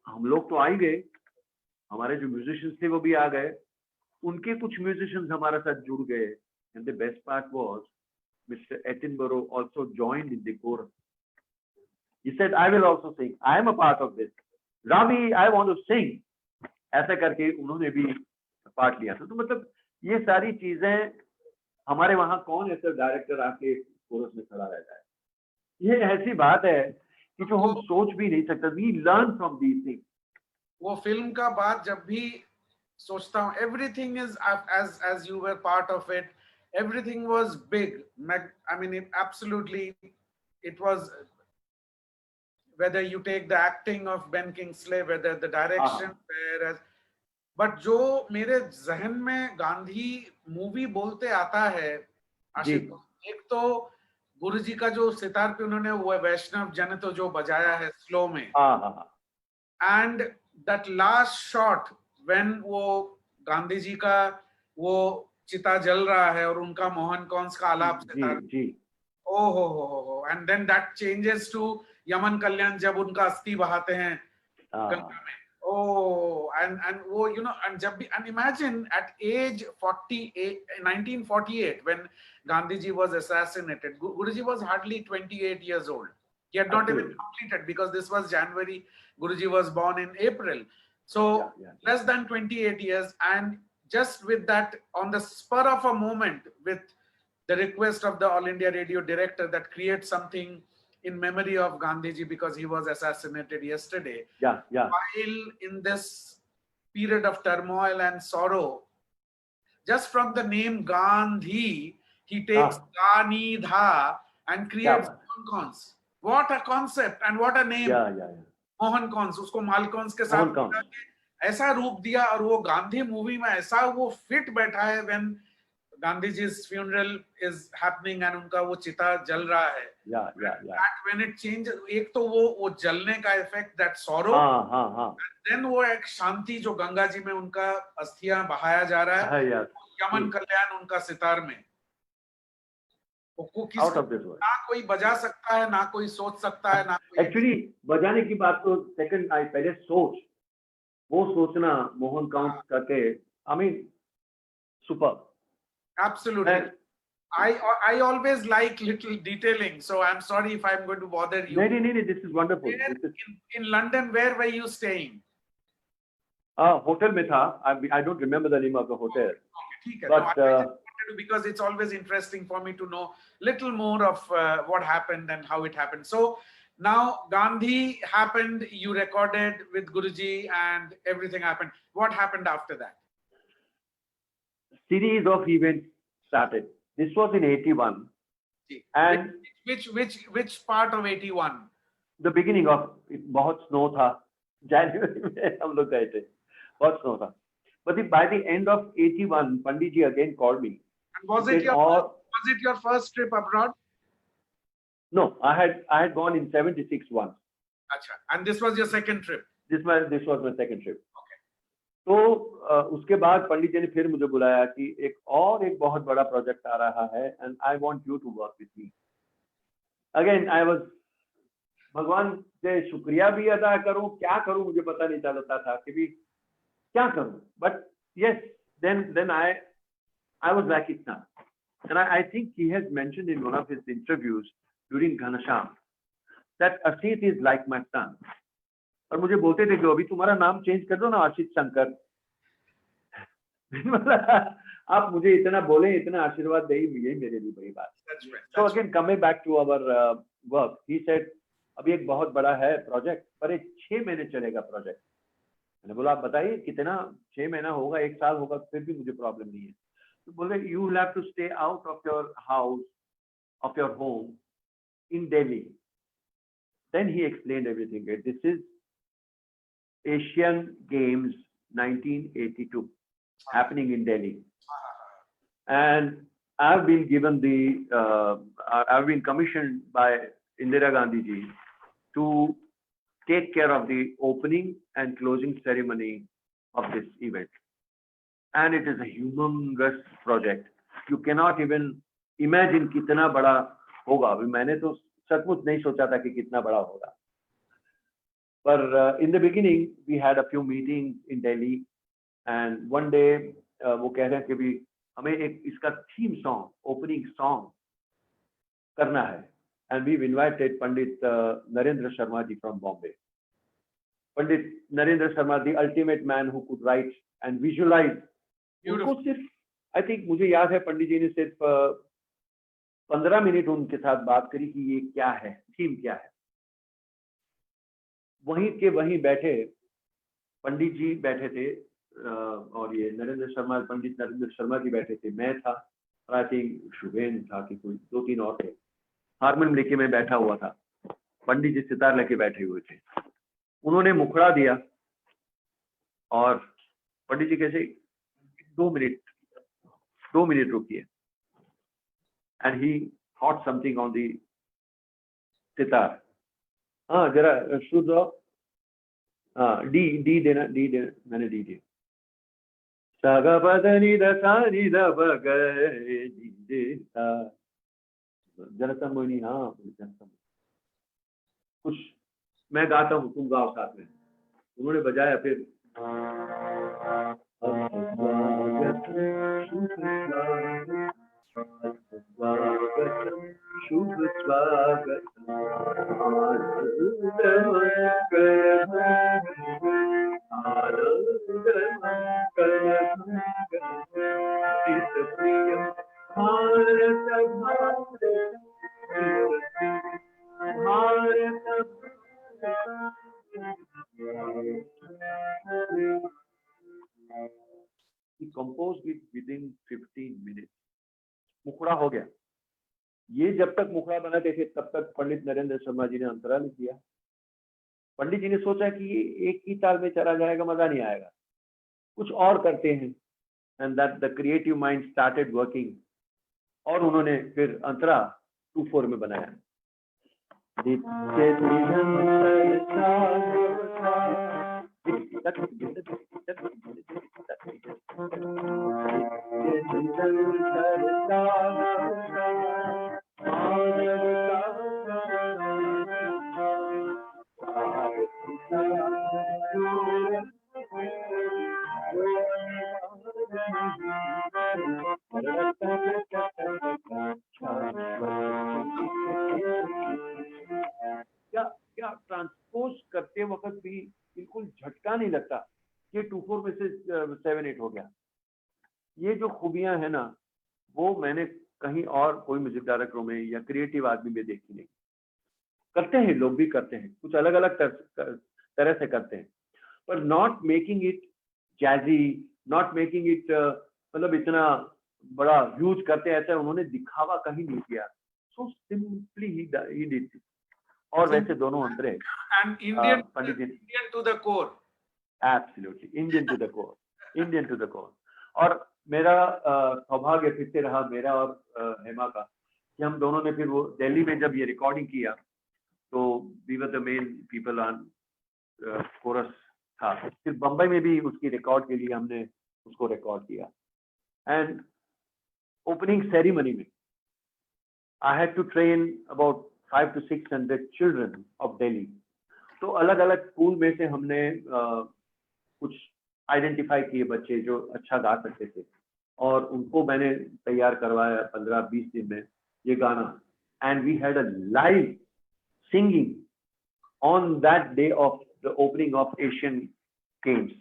हम लोग तो आ ही गए, हमारे जो म्यूजिशियंस थे वो भी आ गए, उनके कुछ म्यूजिशियंस हमारे साथ जुड़ गए, and the best part was mister Attenborough also joined in the coarse. He said, I will also sing. I am a part of this. Rami, I want to sing. ऐसा करके उन्होंने भी पार्ट लिया था. तो मतलब ये सारी चीजें, हमारे वहां कौन ऐसा डायरेक्टर आके कोरस में खड़ा रहता है, ये ऐसी बात है कि जो हम सोच भी नहीं सकते. We learn from these things. वो फिल्म का बात जब भी सोचता हूँ, everything is as you were part of it, everything was big. I mean, absolutely, it was, whether you take the acting of Ben Kingsley, whether the direction, whereas, but जो मेरे जहन में गांधी मूवी बोलते आता है आशिक, एक तो गुरुजी का जो सितार पे उन्होंने वो वैष्णव जन तो जो बजाया है स्लो में, and that last shot when वो गांधी जी का वो चिता जल रहा है और उनका मोहन कौंस का आलाप सितार, ओ हो, and then that changes to Yaman Kalyan जब उनका अस्थि बहाते हैं गंगा में. Oh, and वो you know, and जब भी, and imagine at age 48, 1948, when Gandhiji was assassinated, Guruji was hardly 28 years old. He had not even completed, because this was January, Guruji was born in April. So less than 28 years, and just with that, on the spur of a moment, with the request of the All India Radio director that create something in memory of Gandhiji because he was assassinated yesterday. While in this period of turmoil and sorrow, just from the name Gandhi, he takes Gani Dha and creates Mohan Kons. What a concept and what a name! Mohan Kons, उसको मालकॉन्स के साथ ऐसा रूप दिया, और वो Gandhi movie में ऐसा वो फिट बैठा है when Gandhiji's funeral is happening and उनका वो चिता जल रहा है. That when it changes, एक तो वो जलने का effect, that sorrow, and then वो एक शांति जो गंगा जी में उनका अस्थियां बहाया जा रहा है, यमन कल्याण उनका सितार में, ना कोई बजा सकता है, ना कोई सोच सकता है, ना कोई. एक्चुअली बजाने की बात तो सेकंड, आई पहले वो सोचना मोहन कांत करके, I mean, superb. Absolutely. I always like little detailing, so I'm sorry if I'm going to bother you. No, this is wonderful. In London, where were you staying? Hotel में था. I don't remember the name of the hotel. Okay, but I just wanted to, because it's always interesting for me to know little more of what happened and how it happened. So now Gandhi happened, you recorded with Guruji and everything happened. What happened after that? Series of events started. This was in 81. And which part of 81? The beginning of it. बहुत snow था. January में हम लोग गए थे. बहुत snow था. But by the end of 81, Pandit ji again called me. And was it your first trip abroad? No, I had gone in 76 once. Acha. And this was your second trip? This was my second trip. तो उसके बाद पंडित जी ने फिर मुझे बुलाया कि एक बहुत बड़ा प्रोजेक्ट आ रहा है, and I want you to work with me. Again I was, भगवान से शुक्रिया भी अदा करूं, क्या करूं मुझे पता नहीं चलता था कि भी क्या करूं. But yes, then I was like it now, and I think he has mentioned in one of his interviews during Ghanshyam that Asit is like my son. और मुझे बोलते थे कि अभी तुम्हारा नाम चेंज कर दो ना, आशीष शंकर. आप मुझे इतना बोले, इतना आशीर्वाद दे, यही मेरे लिए बड़ी बात. So again, coming back to our work, he said, अभी एक बहुत बड़ा है प्रोजेक्ट, पर एक 6 महीने चलेगा प्रोजेक्ट. मैंने बोला आप बताइए कितना, 6 महीना होगा, 1 साल होगा, फिर भी मुझे प्रॉब्लम नहीं है. तो बोले you will have to stay out of your house, of your home in Delhi. Then he explained everything. This is Asian Games 1982 happening in Delhi, and I've been given I've been commissioned by Indira Gandhi ji to take care of the opening and closing ceremony of this event, and it is a humongous project. You cannot even imagine कितना बड़ा होगा. मैंने तो सचमुच नहीं सोचा था कि कितना बड़ा होगा. But in the beginning, we had a few meetings in Delhi, and one day वो कह रहे हैं कि भी हमें एक इसका theme song, opening song करना है, and we've invited Pandit Narendra Sharma ji from Bombay. Pandit Narendra Sharma, the ultimate man who could write and visualize. उनको सिर्फ I think मुझे याद है पंडित जी ने सिर्फ 15 मिनट उनके साथ बात करी कि ये क्या है, थीम क्या है। वहीं के वहीं बैठे पंडित जी बैठे थे और ये पंडित नरेंद्र शर्मा जी बैठे थे, मैं था, आई थिंक शुभेन था कि कोई 2-3 और थे। हारमोनियम लेके मैं बैठा हुआ था, पंडित जी सितार लेके बैठे हुए थे। उन्होंने मुखड़ा दिया और पंडित जी कैसे 2 मिनट रुकिए, and he thought something on the sitar. हाँ जरा शुद्ध, हाँ डी देना, मैंने डी दिया। सागा पदनी दानी दा बगे दी सा जनतम मोनी। हाँ जनतम कुछ मैं गाता हूँ, तुम गाओ साथ में। उन्होंने बजाया, फिर शुभ स्वागत He composed it within 15 minutes. मुखड़ा हो गया। ये जब तक मुखड़ा बनाते थे तब तक पंडित नरेंद्र शर्मा जी ने अंतरा लिख दिया। पंडित जी ने सोचा कि ये एक ही ताल में चला जाएगा, मजा नहीं आएगा, कुछ और करते हैं, and that the creative mind started working. और उन्होंने फिर अंतरा 2/4 में बनाया। क्या ट्रांसपोज करते वक्त भी बिल्कुल झटका नहीं लगता, ये 2/4 में से 7/8 हो गया। ये जो खूबियां है ना, वो मैंने कहीं और कोई म्यूजिक डायरेक्टरों में या क्रिएटिव आदमी में देखी नहीं। करते हैं, लोग भी करते हैं, कुछ अलग अलग तरह से करते हैं, पर not making it jazzy, not making it मतलब इतना बड़ा ह्यूज करते, ऐसा उन्होंने दिखावा कहीं नहीं किया। So simply he did. और वैसे दोनों अंतरे and Indian to the core, absolutely Indian to the core, Indian to the core. और मेरा सौभाग्य फिर से रहा, मेरा और हेमा का, कि हम दोनों ने फिर वो दिल्ली में जब ये रिकॉर्डिंग किया तो we were the main people on chorus था। फिर बम्बई में भी उसकी रिकॉर्ड के लिए हमने उसको रिकॉर्ड किया। एंड ओपनिंग सेरेमनी में I had to train about 500 to 600 children of Delhi. तो अलग अलग स्कूल में से हमने कुछ आइडेंटिफाई किए बच्चे जो अच्छा गा सकते थे, और उनको मैंने तैयार करवाया 15-20 दिन में ये गाना। And we had a live singing on that day of the opening of Asian Games,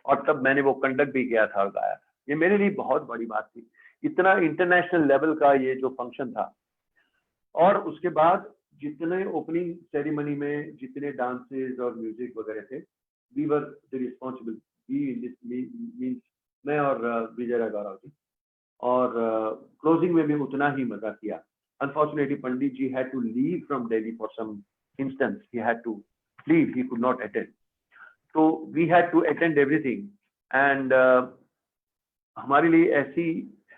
और तब मैंने वो कंडक्ट भी किया था और गाया। ये मेरे लिए बहुत बड़ी बात थी, इतना इंटरनेशनल लेवल का ये जो फंक्शन था। और उसके बाद जितने ओपनिंग सेरेमनी में जितने डांसेस और म्यूजिक वगैरह थे, we were the responsible, means मैं और विजय राघव जी। और क्लोजिंग में भी उतना ही मजा किया। Unfortunately Pandit ji had to leave from Delhi for some instance, he had to leave, he could not attend, तो we had to attend everything. And हमारे लिए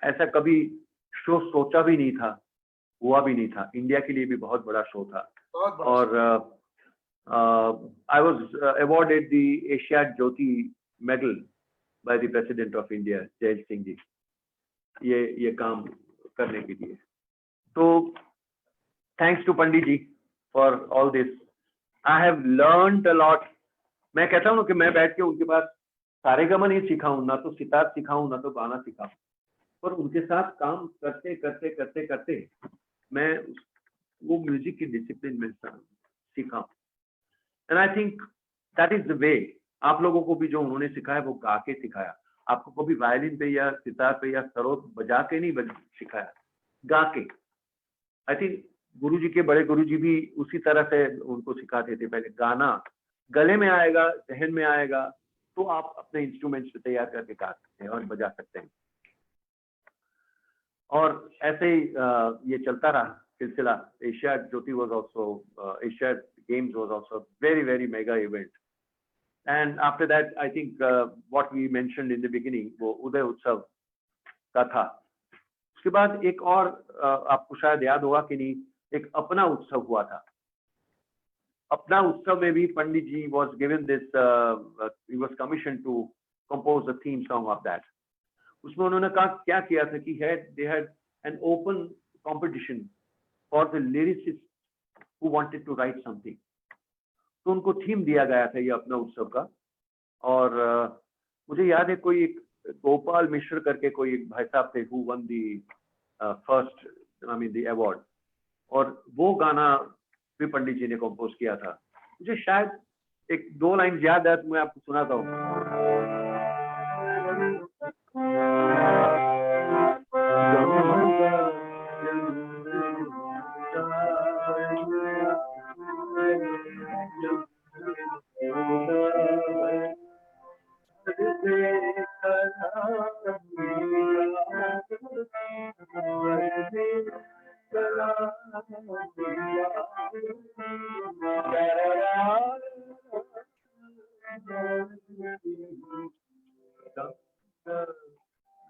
ऐसा कभी शो सोचा भी नहीं था, हुआ भी नहीं था। इंडिया के लिए भी बहुत बड़ा शो था। और I was awarded the Asiad Jyoti medal by the president of India, Jai Singh ji, ये काम करने के लिए। तो thanks to Pandit ji for all this. I have learned a lot. मैं कहता हूँ कि मैं बैठ के उनके पास सारेगामा नहीं सीखा हूँ, ना तो सितार सीखा हूँ, ना तो गाना सीखा हूँ, पर उनके साथ काम करते करते करते करते मैं वो म्यूजिक की डिसिप्लिन में सीखा हूँ. And I think that is the way. आप लोगों को भी जो उन्होंने सिखाया वो गा के सिखाया. आपको कभी वायलिन पे या सितार पे या सरोद बजा के नहीं सिखाया, गा के. आई थिंक गुरुजी के बड़े गुरुजी भी उसी तरह से उनको सिखाते थे. पहले गाना गले में आएगा, जहन में आएगा, तो आप अपने इंस्ट्रूमेंट्स पे तैयार करके गा सकते हैं और बजा सकते हैं. और ऐसे ही ये चलता रहा सिलसिला. Asia Jyoti was also Asia Games was also very mega event. And after that I think what we mentioned in the beginning, वो उदय उत्सव का था. उसके बाद एक और आपको शायद याद होगा कि नहीं, एक अपना उत्सव हुआ था. अपना उत्सव में भी पंडित जी was given this he was commissioned to compose the theme song of that. उसमें उन्होंने कहा क्या किया था कि they had an open competition for the lyricists who wanted to write something. तो उनको थीम दिया गया था ये अपना उत्सव का. और मुझे याद है कोई एक गोपाल मिश्र करके कोई एक भाई साहब थे who won the first the award. और वो गाना भी पंडित जी ने कंपोज किया था. मुझे शायद एक दो लाइन याद है, तो मैं आपको सुनाता हूँ.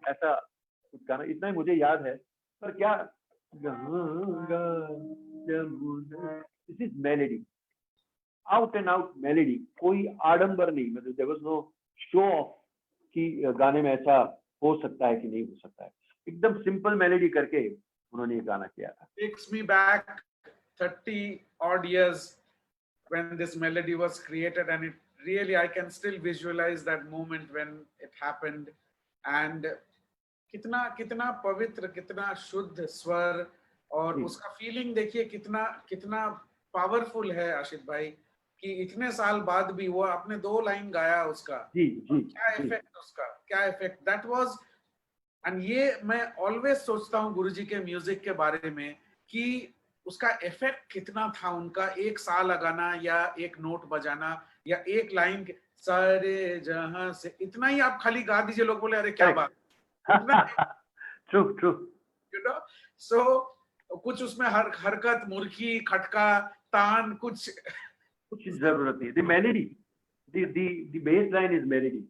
ऐसा कुछ गाना, इतना ही मुझे याद है. पर क्या this is melody, out and out melody. कोई आडंबर नहीं, मतलब there was no show off कि गाने में ऐसा हो सकता है कि नहीं हो सकता है. एकदम सिंपल मेलेडी करके उन्होंने ये गाना किया था. Takes me back 30 odd years when this melody was created, and it really, I can still visualize that moment when it happened. And कितना कितना पवित्र, कितना शुद्ध स्वर, और उसका फीलिंग देखिए कितना कितना पावरफुल है आशित भाई, कि इतने साल बाद भी वो आपने 2 लाइन गाया उसका. जी जी, क्या इफेक्ट उसका, क्या इफेक्ट दैट वाज. एंड ये मैं ऑलवेज सोचता हूँ गुरुजी के म्यूजिक के बारे में कि उसका इफेक्ट कितना था. उनका एक सा लगाना या एक नोट बजाना या एक लाइन सारे जहां से, इतना ही आप खाली गा दीजिए, लोग बोले अरे क्या बात. True true. यू नो, सो कुछ उसमें हरकत, मुर्खी, खटका, तान, कुछ जरूरत नहीं. The melody, the base line is melody.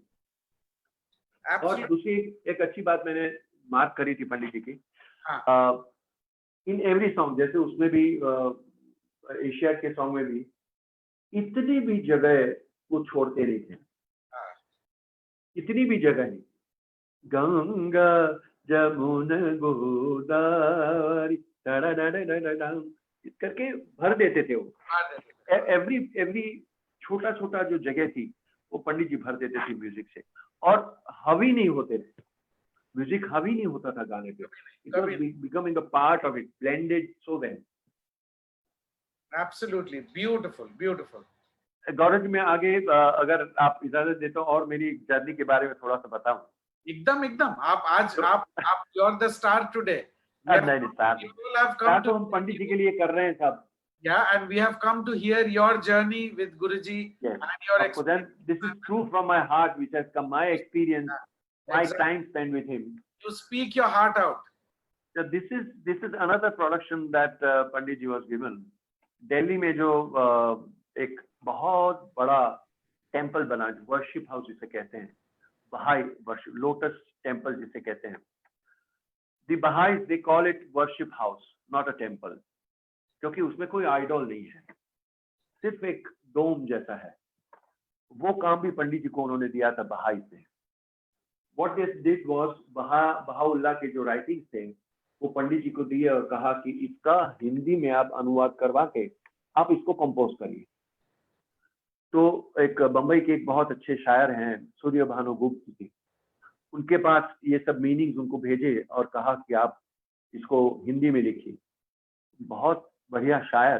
और दूसरी एक अच्छी बात मैंने मार्क करी थी पंडित जी की, इन एवरी सॉन्ग, जैसे उसमें भी एशिया के सॉन्ग में भी इतनी भी जगह वो छोड़ते नहीं थे. इतनी भी जगह नहीं. गंगा जमुना गोदावरी करके भर देते थे वो. एवरी छोटा छोटा जो जगह थी वो पंडित जी भर देते थे म्यूजिक से. और हावी नहीं होते थे, म्यूजिक हावी नहीं होता था गाने पे. It was becoming a part of it, blended so well. Absolutely beautiful, beautiful. Gaurav ji, मैं आगे अगर आप इजाजत देते हो और मेरी जर्नी के बारे में थोड़ा सा बताऊं. एकदम एकदम. आप आज आप you are the star today. नहीं, स्टार तो हम पंडित जी के लिए कर रहे हैं सब. Yeah, and we have come to hear your journey with Guruji. Yes. And your experience. This is true from my heart, which has come, my experience, my time spent with him. You speak your heart out. So this is another production that Pandit ji was given. Delhi में जो एक बहुत बड़ा temple बना, worship house जिसे कहते हैं, बहाई वर्शिप, लोटस टेम्पल जिसे कहते हैं. The Baha'is, they call it worship house, not a temple. क्योंकि उसमें कोई आइडल नहीं है, सिर्फ एक डोम जैसा है. वो काम भी पंडित जी को उन्होंने दिया था बहाई से. What they did was, Baha'u'llah के जो राइटिंग्स थे वो पंडित जी को दिए और कहा कि इसका हिंदी में आप अनुवाद करवा के आप इसको कंपोज करिए. तो एक बम्बई के एक बहुत अच्छे शायर हैं सूर्य भानु गुप्त जी, उनके पास ये सब मीनिंग्स उनको भेजे और कहा कि आप इसको हिंदी में लिखिए। बहुत बढ़िया शायर।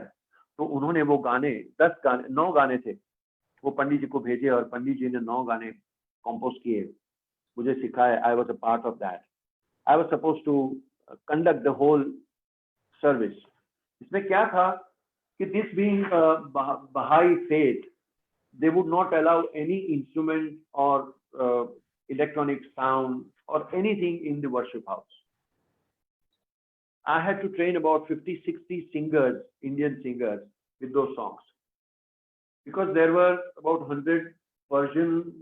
तो उन्होंने वो गाने 9 गाने थे, वो पंडित जी को भेजे और पंडित जी ने 9 गाने कंपोज किए, मुझे सिखाए। I was a part of that. I was suppose to conduct the whole service. इसमें क्या था कि this being Baha'i faith, they would not allow any instrument or electronic sound or anything in the worship house. I had to train about 50-60 singers, Indian singers, with those songs, because there were about 100 Persian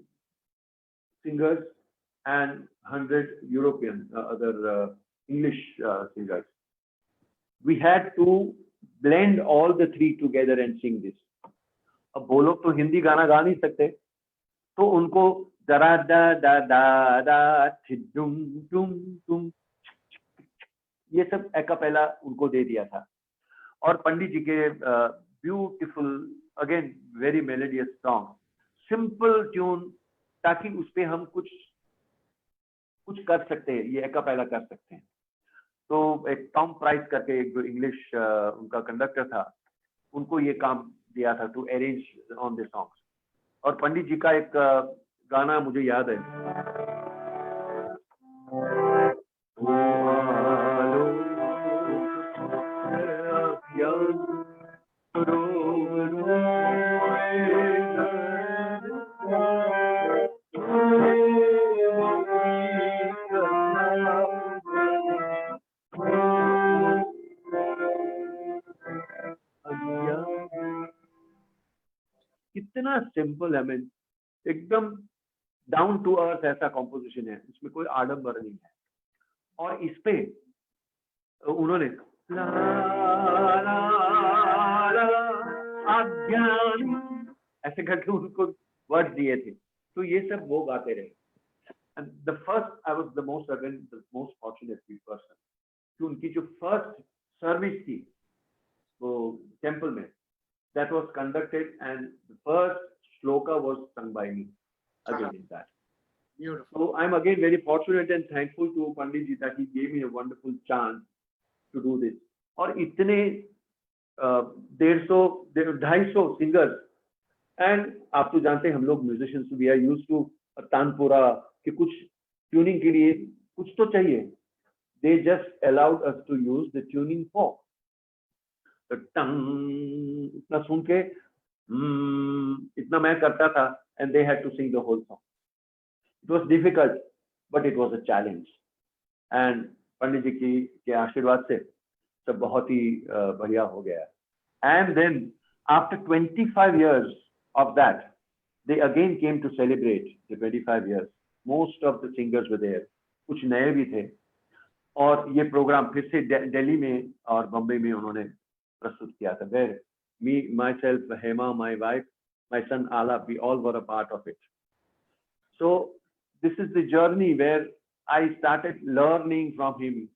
singers and 100 European, other English singers. We had to blend all the three together and sing this. अब वो लोग तो हिंदी गाना गा नहीं सकते, तो उनको दरा दा दा दा दा ठुम टुम टुम ये सब एकपेला उनको दे दिया था। और पंडित जी के beautiful, again very melodious song, simple tune, ताकि उस पे हम कुछ कर सकते हैं, ये एकपेला कर सकते हैं। तो एक टॉम प्राइस करके एक जो इंग्लिश उनका कंडक्टर था, उनको ये काम दिया था to arrange on the songs. और पंडित जी का एक गाना मुझे याद है, कितना सिंपल है, मीन एकदम डाउन टू अर्थ ऐसा कॉम्पोजिशन है, इसमें कोई आडंबर नहीं है। और इस पे उन्होंने ला ला ला अज्ञान ऐसे करके उनको वर्ड दिए थे, तो ये सब वो गाते रहे। And the first, I was the most fortunate person कि उनकी जो फर्स्ट सर्विस थी वो टेम्पल में, that was conducted and the first shloka was sung by me again in that. Beautiful. So I'm again very fortunate and thankful to Pandit ji that he gave me a wonderful chance to do this. और इतने 150-250 singers, and आप तो जानते हैं हम लोग musicians, we are used to tanpura कि कुछ tuning के लिए कुछ तो चाहिए. They just allowed us to use the tuning fork. तो टंग इतना सुन के इतना मैं करता था, and they had to sing the whole song. It was difficult, but it was a challenge. And पंडित जी के आशीर्वाद से सब बहुत ही बढ़िया हो गया. And then after 25 years of that, they again came to celebrate the 25 years. Most of the singers were there. कुछ नए भी थे. और ये प्रोग्राम फिर से दिल्ली में और बम्बई में उन्होंने प्रस्तुत किया था. Where me, myself, Hema, my wife, my son Alap, we all were a part of it. So this is the journey where I started learning from him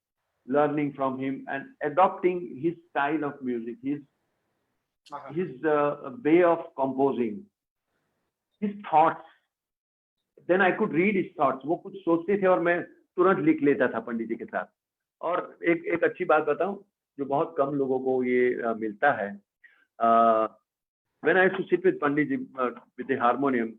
and adopting his style of music, his way of composing, his thoughts. Then I could read his thoughts. वो कुछ सोचते थे और मैं तुरंत लिख लेता था पंडित जी के साथ. और एक अच्छी बात बताऊं जो बहुत कम लोगों को ये मिलता है. When I used to sit with Pandit ji with the harmonium,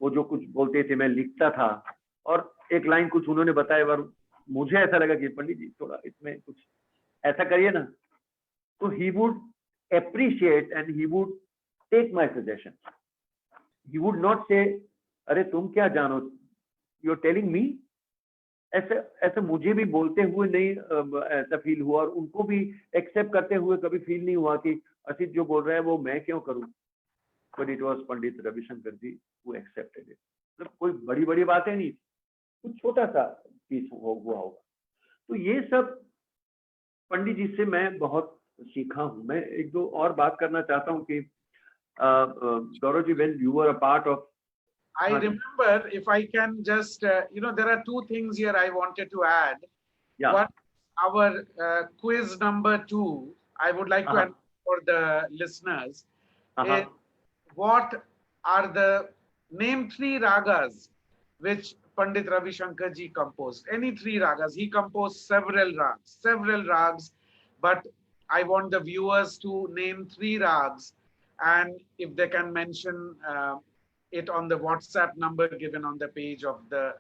वो जो कुछ बोलते थे मैं लिखता था, और एक लाइन कुछ उन्होंने बताया और मुझे ऐसा लगा कि पंडित जी थोड़ा इसमें कुछ ऐसा करिए ना, तो he would appreciate and he would take my suggestion. He would not say, अरे तुम क्या जानो, you're telling me. ऐसे मुझे भी बोलते हुए नहीं ऐसा फील हुआ, और उनको भी एक्सेप्ट करते हुए कभी फील नहीं हुआ कि असित जो बोल रहा है वो मैं क्यों करूं. But it was Pandit Ravishankar ji who accepted it. मतलब कोई बड़ी बातें नहीं, कुछ छोटा सा पीस हुआ होगा. तो ये सब पंडित जी से मैं बहुत सीखा हूं. मैं एक दो और बात करना चाहता हूं कि Gaurav ji, when you were a part of, I remember, if I can just, there are two things here I wanted to add. Yeah. One, our quiz number 2, I would like to add for the listeners, is what are the name 3 ragas which Pandit Ravi Shankar ji composed. Any 3 ragas. He composed several rags, but I want the viewers to name 3 rags, and if they can mention it on the WhatsApp number given on the page of the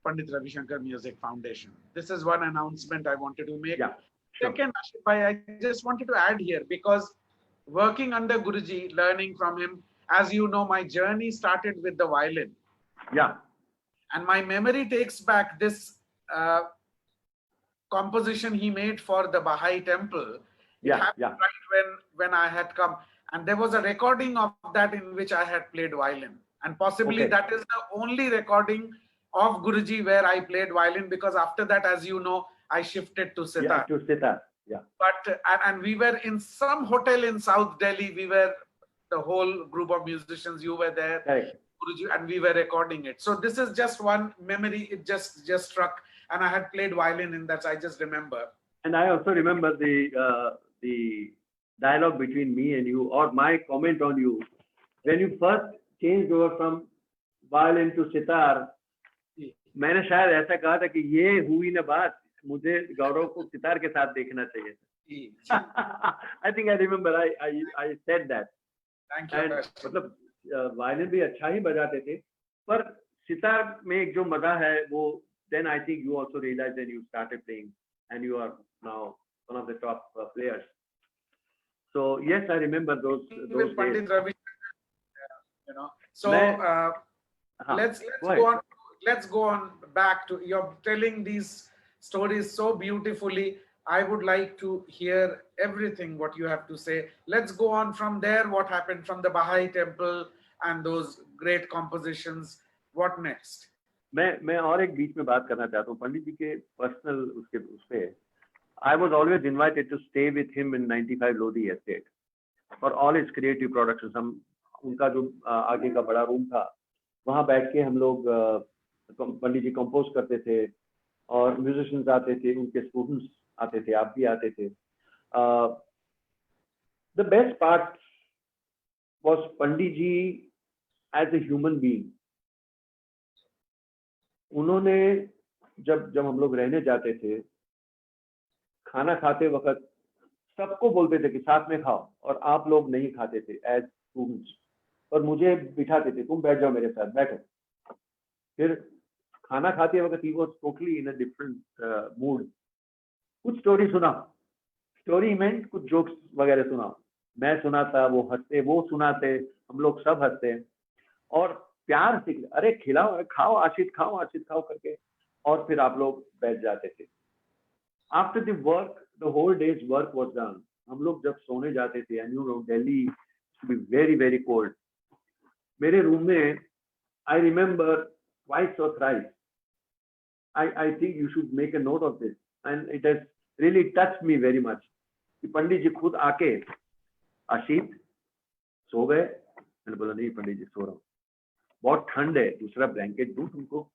Pandit Ravi Shankar Music Foundation. This is one announcement I wanted to make. Yeah, sure. Second, Ashit Bhai, I just wanted to add here, because working under Guruji, learning from him, as you know, my journey started with the violin. Yeah. And my memory takes back this composition he made for the Baha'i temple. It happened right when I had come. And there was a recording of that in which I had played violin. And possibly that is the only recording of Guruji where I played violin, because after that, as you know, I shifted to sitar. Yeah, to sitar. Yeah. But and we were in some hotel in South Delhi. We were the whole group of musicians. You were there, Guruji, and we were recording it. So this is just one memory. It just struck, and I had played violin in that. So I just remember. And I also remember the dialogue between me and you, or my comment on you, when you first changed over from violin to sitar. मैंने शायद ऐसा कहा था कि ये हुई ना बात, मुझे गौरव को सितार के साथ देखना चाहिए था. I think I remember I said that. Thank you. And मतलब वायलिन भी अच्छा ही बजाते थे, पर सितार में एक जो मजा है वो, then I think you also realized that you started playing and you are now one of the top players. So yes, I remember those days. Pandit Ravi, you know. So let's go on. Let's go on back to, you're telling these stories so beautifully. I would like to hear everything what you have to say. Let's go on from there. What happened from the Baha'i temple and those great compositions? What next? मैं और एक बीच में बात करना चाहता हूँ पंडित जी के personal उसपे. I was always invited to stay with him in 95 Lodi Estate for all his creative productions. हम उनका जो आगे का बड़ा रूम था, वहाँ बैठ के हम लोग पंडित जी कंपोज करते थे और म्यूजिशियंस आते थे, उनके स्टूडेंट्स आते थे, आप भी आते थे. The best part was Pandit ji as a human being. उन्होंने जब हम लोग रहने जाते थे, खाना खाते वक्त सबको बोलते थे कि साथ में खाओ, और आप लोग नहीं खाते थे एज स्टूडेंट्स, पर मुझे बिठाते थे, तुम बैठ जाओ मेरे साथ, बैठो. फिर खाना खाते वक्त ही वो totally in a different mood. कुछ स्टोरी सुनाओ, स्टोरी मीन्स कुछ जोक्स वगैरह सुनाओ. मैं सुनाता, वो हंसते, वो सुनाते, हम लोग सब हंसते और प्यार से अरे खिलाओ, खाओ आशित खाओ करके, और फिर आप लोग बैठ जाते थे. After the work, the whole day's work was done. हम लोग जब सोने जाते थे, and you know Delhi to be very very cold. मेरे रूम में I remember twice or thrice. I think you should make a note of this, and it has really touched me very much. कि पंडित जी खुद आके, आशीत सो गए, मैंने बोला नहीं पंडित जी सो रहा हूँ, बहुत ठंड है, दूसरा ब्लैंकेट दूं तुमको.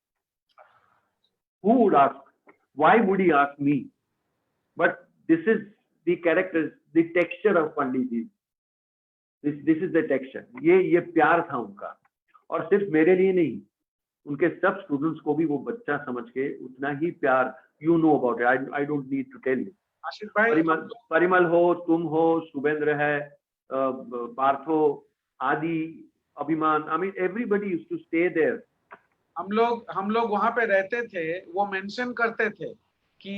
Who would ask? Why would he ask me? But this is the character, the texture of Pandit ji. This is the texture. ये प्यार था उनका, और सिर्फ मेरे लिए नहीं, उनके सब स्टूडेंट्स को भी वो बच्चा समझ के उतना ही प्यार. You know about it, I don't need to tell you. Ashit bhai, Parimal हो, तुम हो, शुभेंद्र है, Partho, Adi, Abhiman, I mean everybody used to stay there. हम लोग वहां पे रहते थे. वो मेंशन करते थे कि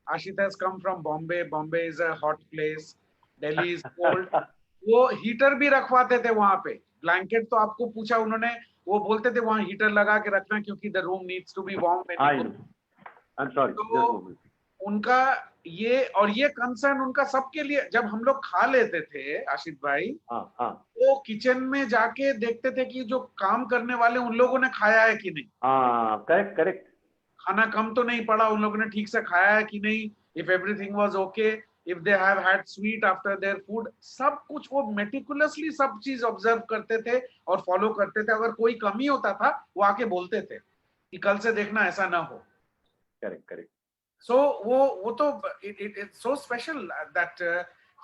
Ashit has come from Bombay is a hot place, Delhi is cold. वो हीटर भी रखवाते थे वहां पे. ब्लैंकेट तो आपको पूछा उन्होंने, वो बोलते थे वहां हीटर लगा के रखना क्योंकि the room needs to be warm. I am sorry. तो उनका ये कंसर्न उनका सबके लिए. जब हम लोग खा लेते थे आशित भाई, वो किचन में जाके देखते थे कि जो काम करने वाले उन लोगों ने खाया है कि नहीं. करेक्ट. खाना कम तो नहीं पड़ा, उन लोगों ने ठीक से खाया है कि नहीं. If everything was okay, if they have had sweet after their food, सब कुछ वो meticulously सब चीज ऑब्जर्व करते थे और फॉलो करते थे. अगर कोई कमी होता था वो आके बोलते थे कि कल से देखना ऐसा ना हो. करेक्ट. So वो तो it's so special that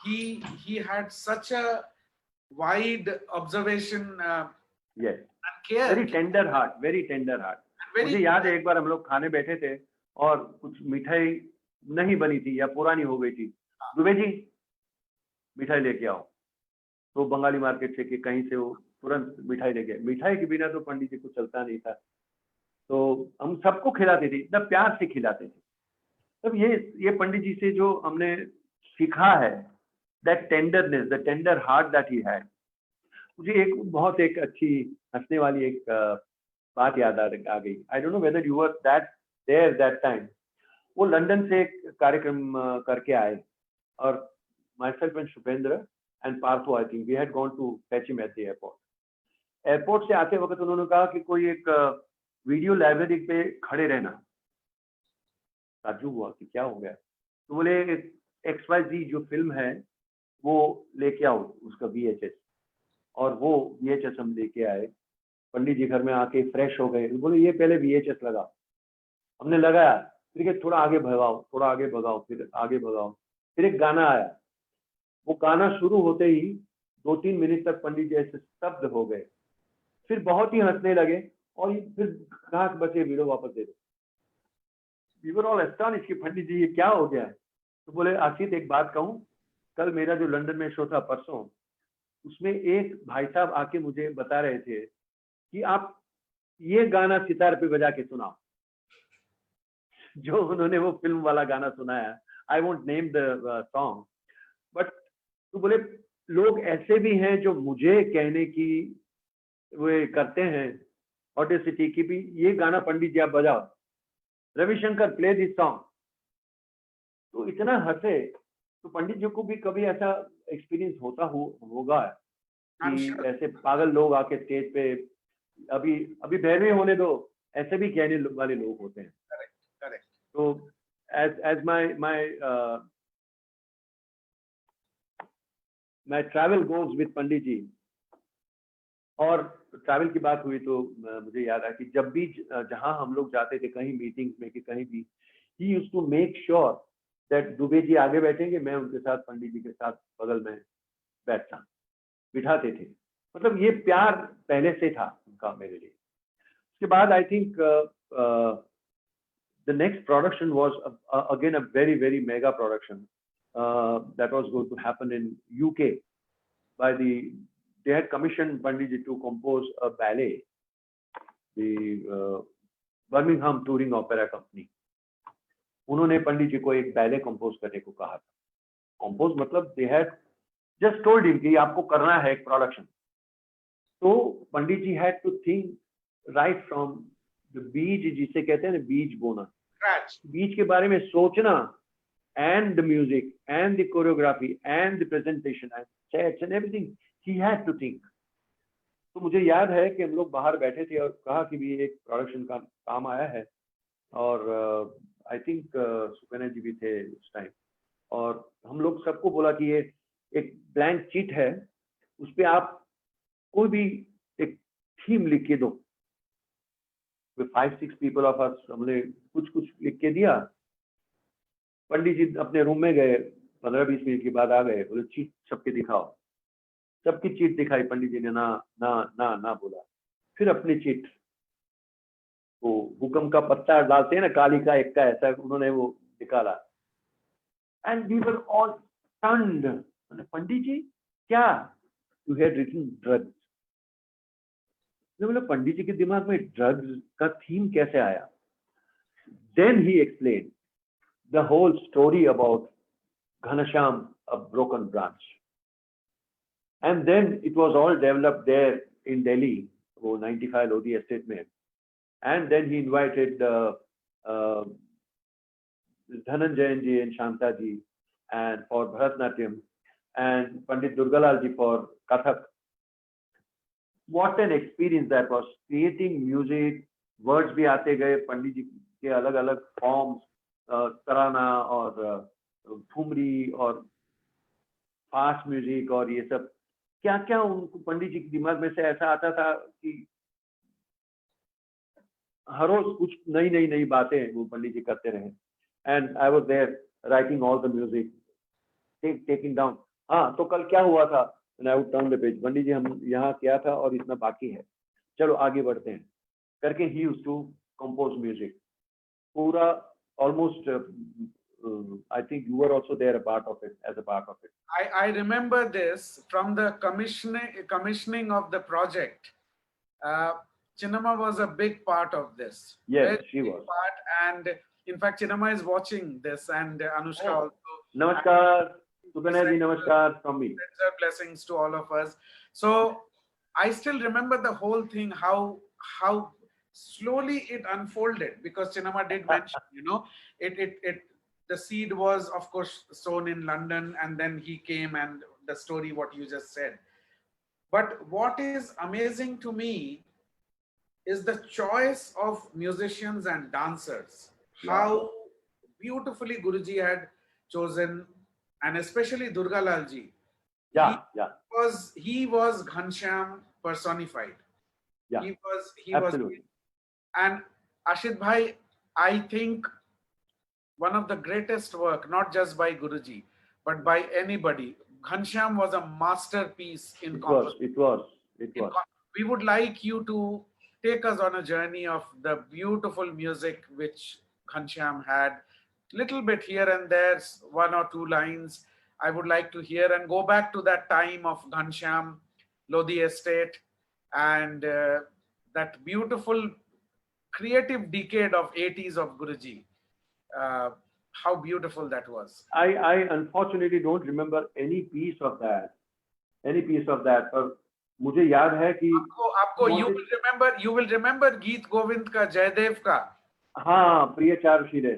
he had such a wide observation Yes. and care. Very tender heart, very tender heart. मुझे याद है एक बार हम लोग खाने बैठे थे और कुछ मिठाई नहीं बनी थी या पुरानी हो गई थी। दुबे जी मिठाई लेके आओ, तो बंगाली मार्केट से कि कहीं से वो तुरंत मिठाई लेके, मिठाई के बिना तो पंडित जी को चलता नहीं था। तो हम सबको खिलाते थे, इतना प्यार से खिलाते थे। तब ये पंडित जी से जो हमने सीखा है, that tenderness, the tender heart that he had. मुझे एक बहुत एक अच्छी हंसने वाली एक बात याद आ गई। I don't know whether you were there that time. वो लंदन से एक कार्यक्रम करके आए और myself and Shubhendra and Partho, I think we had gone to fetch him at the airport. Airport से आते वक्त उन्होंने कहा कि कोई एक वीडियो लाइब्रेरी पे खड़े रहना। ताज्जुब हुआ कि क्या हो गया। तो बोले XYZ जो फिल्म है वो लेके आओ, उसका VHS। और वो VHS हम लेके आए। पंडित जी घर में आके फ्रेश हो गए, बोले ये पहले VHS लगा। हमने लगाया, फिर थोड़ा आगे भगाओ, थोड़ा आगे भगाओ, फिर आगे भगाओ, फिर एक गाना आया। वो गाना शुरू होते ही 2-3 मिनट तक पंडित जी ऐसे स्तब्ध हो गए, फिर बहुत ही हंसने लगे और फिर कहा बचे वीडियो वापस दे दो। We were all astonished कि पंडित जी ये क्या हो गया है। तो बोले आशीष एक बात कहूँ, कल मेरा जो लंदन में शो था परसों, उसमें एक भाई साहब आके मुझे बता रहे थे कि आप ये गाना सितार पे बजा के सुनाओ, जो उन्होंने वो फिल्म वाला गाना सुनाया। I won't name the song, but तो बोले लोग ऐसे भी हैं जो मुझे कहने की वो करते हैं ऑडेसिटी की भी ये गाना पंडित जी आप बजाओ, रविशंकर प्ले दिस सॉन्ग। तो इतना हंसे। तो पंडित जी को भी कभी ऐसा एक्सपीरियंस होगा कि ऐसे पागल लोग आके स्टेज पे अभी बहरे होने दो, ऐसे भी कहने वाले लोग होते हैं। करेक्ट। तो as my travel goes with Pandit जी, और ट्रैवल की बात हुई तो मुझे याद आया कि जब भी जहां हम लोग जाते थे कहीं मीटिंग्स में कि कहीं भी, he used to make sure that Dubey ji आगे बैठेंगे, मैं उनके साथ पंडित जी के साथ बगल में बिठाते थे। मतलब ये प्यार पहले से था उनका मेरे लिए। उसके बाद I think the next production was again a very mega production that was going to happen in UK by they had commissioned Pandit ji to compose a ballet, the Birmingham Touring Opera Company. उन्होंने पंडित जी को एक ballet compose करने को कहा था। Compose मतलब they had just told him कि आपको करना है एक प्रोडक्शन। तो पंडित जी had to think right from the बीज जिसे कहते हैं ना, बीज बोना, बीज के बारे में सोचना, and the music and the choreography and the presentation and sets and everything he had to think. तो मुझे याद है कि हम लोग बाहर बैठे थे और कहा कि भी एक प्रोडक्शन का काम आया है, और आई थिंक सुकन्या जी भी थे उस टाइम, और हम लोग सबको बोला कि ये एक ब्लैंक चिट है, उस पर आप कोई भी एक थीम लिख के दो। 5-6 people of us, हमने कुछ लिख के दिया। पंडित जी अपने रूम में गए, 15-20 मिनट के बाद आ गए, बोले चीट सबके दिखाओ। सबकी चीट दिखाई, पंडित जी ने ना ना ना ना बोला। फिर अपनी चीट, वो हुक्म का पत्ता डालते हैं ना, काली का एक का, ऐसा उन्होंने वो निकाला। And we were all stunned. Pandit ji क्या? You had written drugs. बोला पंडित जी के दिमाग में ड्रग्स का थीम कैसे आया? Then he explain the whole story about Ghanshyam, a broken branch, and then it was all developed there in Delhi, वो 95 Lodi estate में, and then he invited Dhananjayan ji and Shanta ji and for Bharatnatyam, and Pandit Durgalal ji for Kathak. What an experience that was, creating music, words भी आते गए, पंडित जी के अलग अलग forms, तराना और ठुमरी और फास्ट म्यूजिक और ये सब क्या क्या उनको पंडित जी के दिमाग में से ऐसा आता था कि हर रोज कुछ नई बातें वो पंडित जी करते रहे। And I was there writing all the music, taking down. हाँ, तो कल क्या हुआ था? I would turn the page, Pandit ji हम यहाँ किया था और इतना बाकी है, चलो आगे बढ़ते हैं करके he used to compose music. पूरा almost I think you were also there a part of it, as a part of it. I remember this from the commissioning of the project. Chinnamma was a big part of this. Yes, Very she big was. part, and in fact, Chinnamma is watching this, and Anushka also. Namaskar, Sukanya ji, namaskar from me. Sends her blessings to all of us. So I still remember the whole thing, how slowly it unfolded, because Chinnamma did mention, the seed was of course sown in London, and then he came, and the story what you just said. But what is amazing to me is the choice of musicians and dancers. Yeah. How beautifully Guruji had chosen, and especially Durga Lal ji. Yeah. He was Ghanshyam personified. Yeah. He Absolutely. was, and Ashit Bhai, I think one of the greatest work, not just by Guruji, but by anybody. Ghanshyam was a masterpiece in composition. It was. We would like you to take us on a journey of the beautiful music which Ghanshyam had. Little bit here and there, 1 or 2 lines I would like to hear, and go back to that time of Ghanshyam, Lodi Estate, and that beautiful creative decade of 80s of Guruji. How beautiful that was. I unfortunately don't remember any piece of that. But मुझे याद है कि आपको you will remember गीत गोविंद का, जयदेव का. हाँ, प्रिय चार शिरे.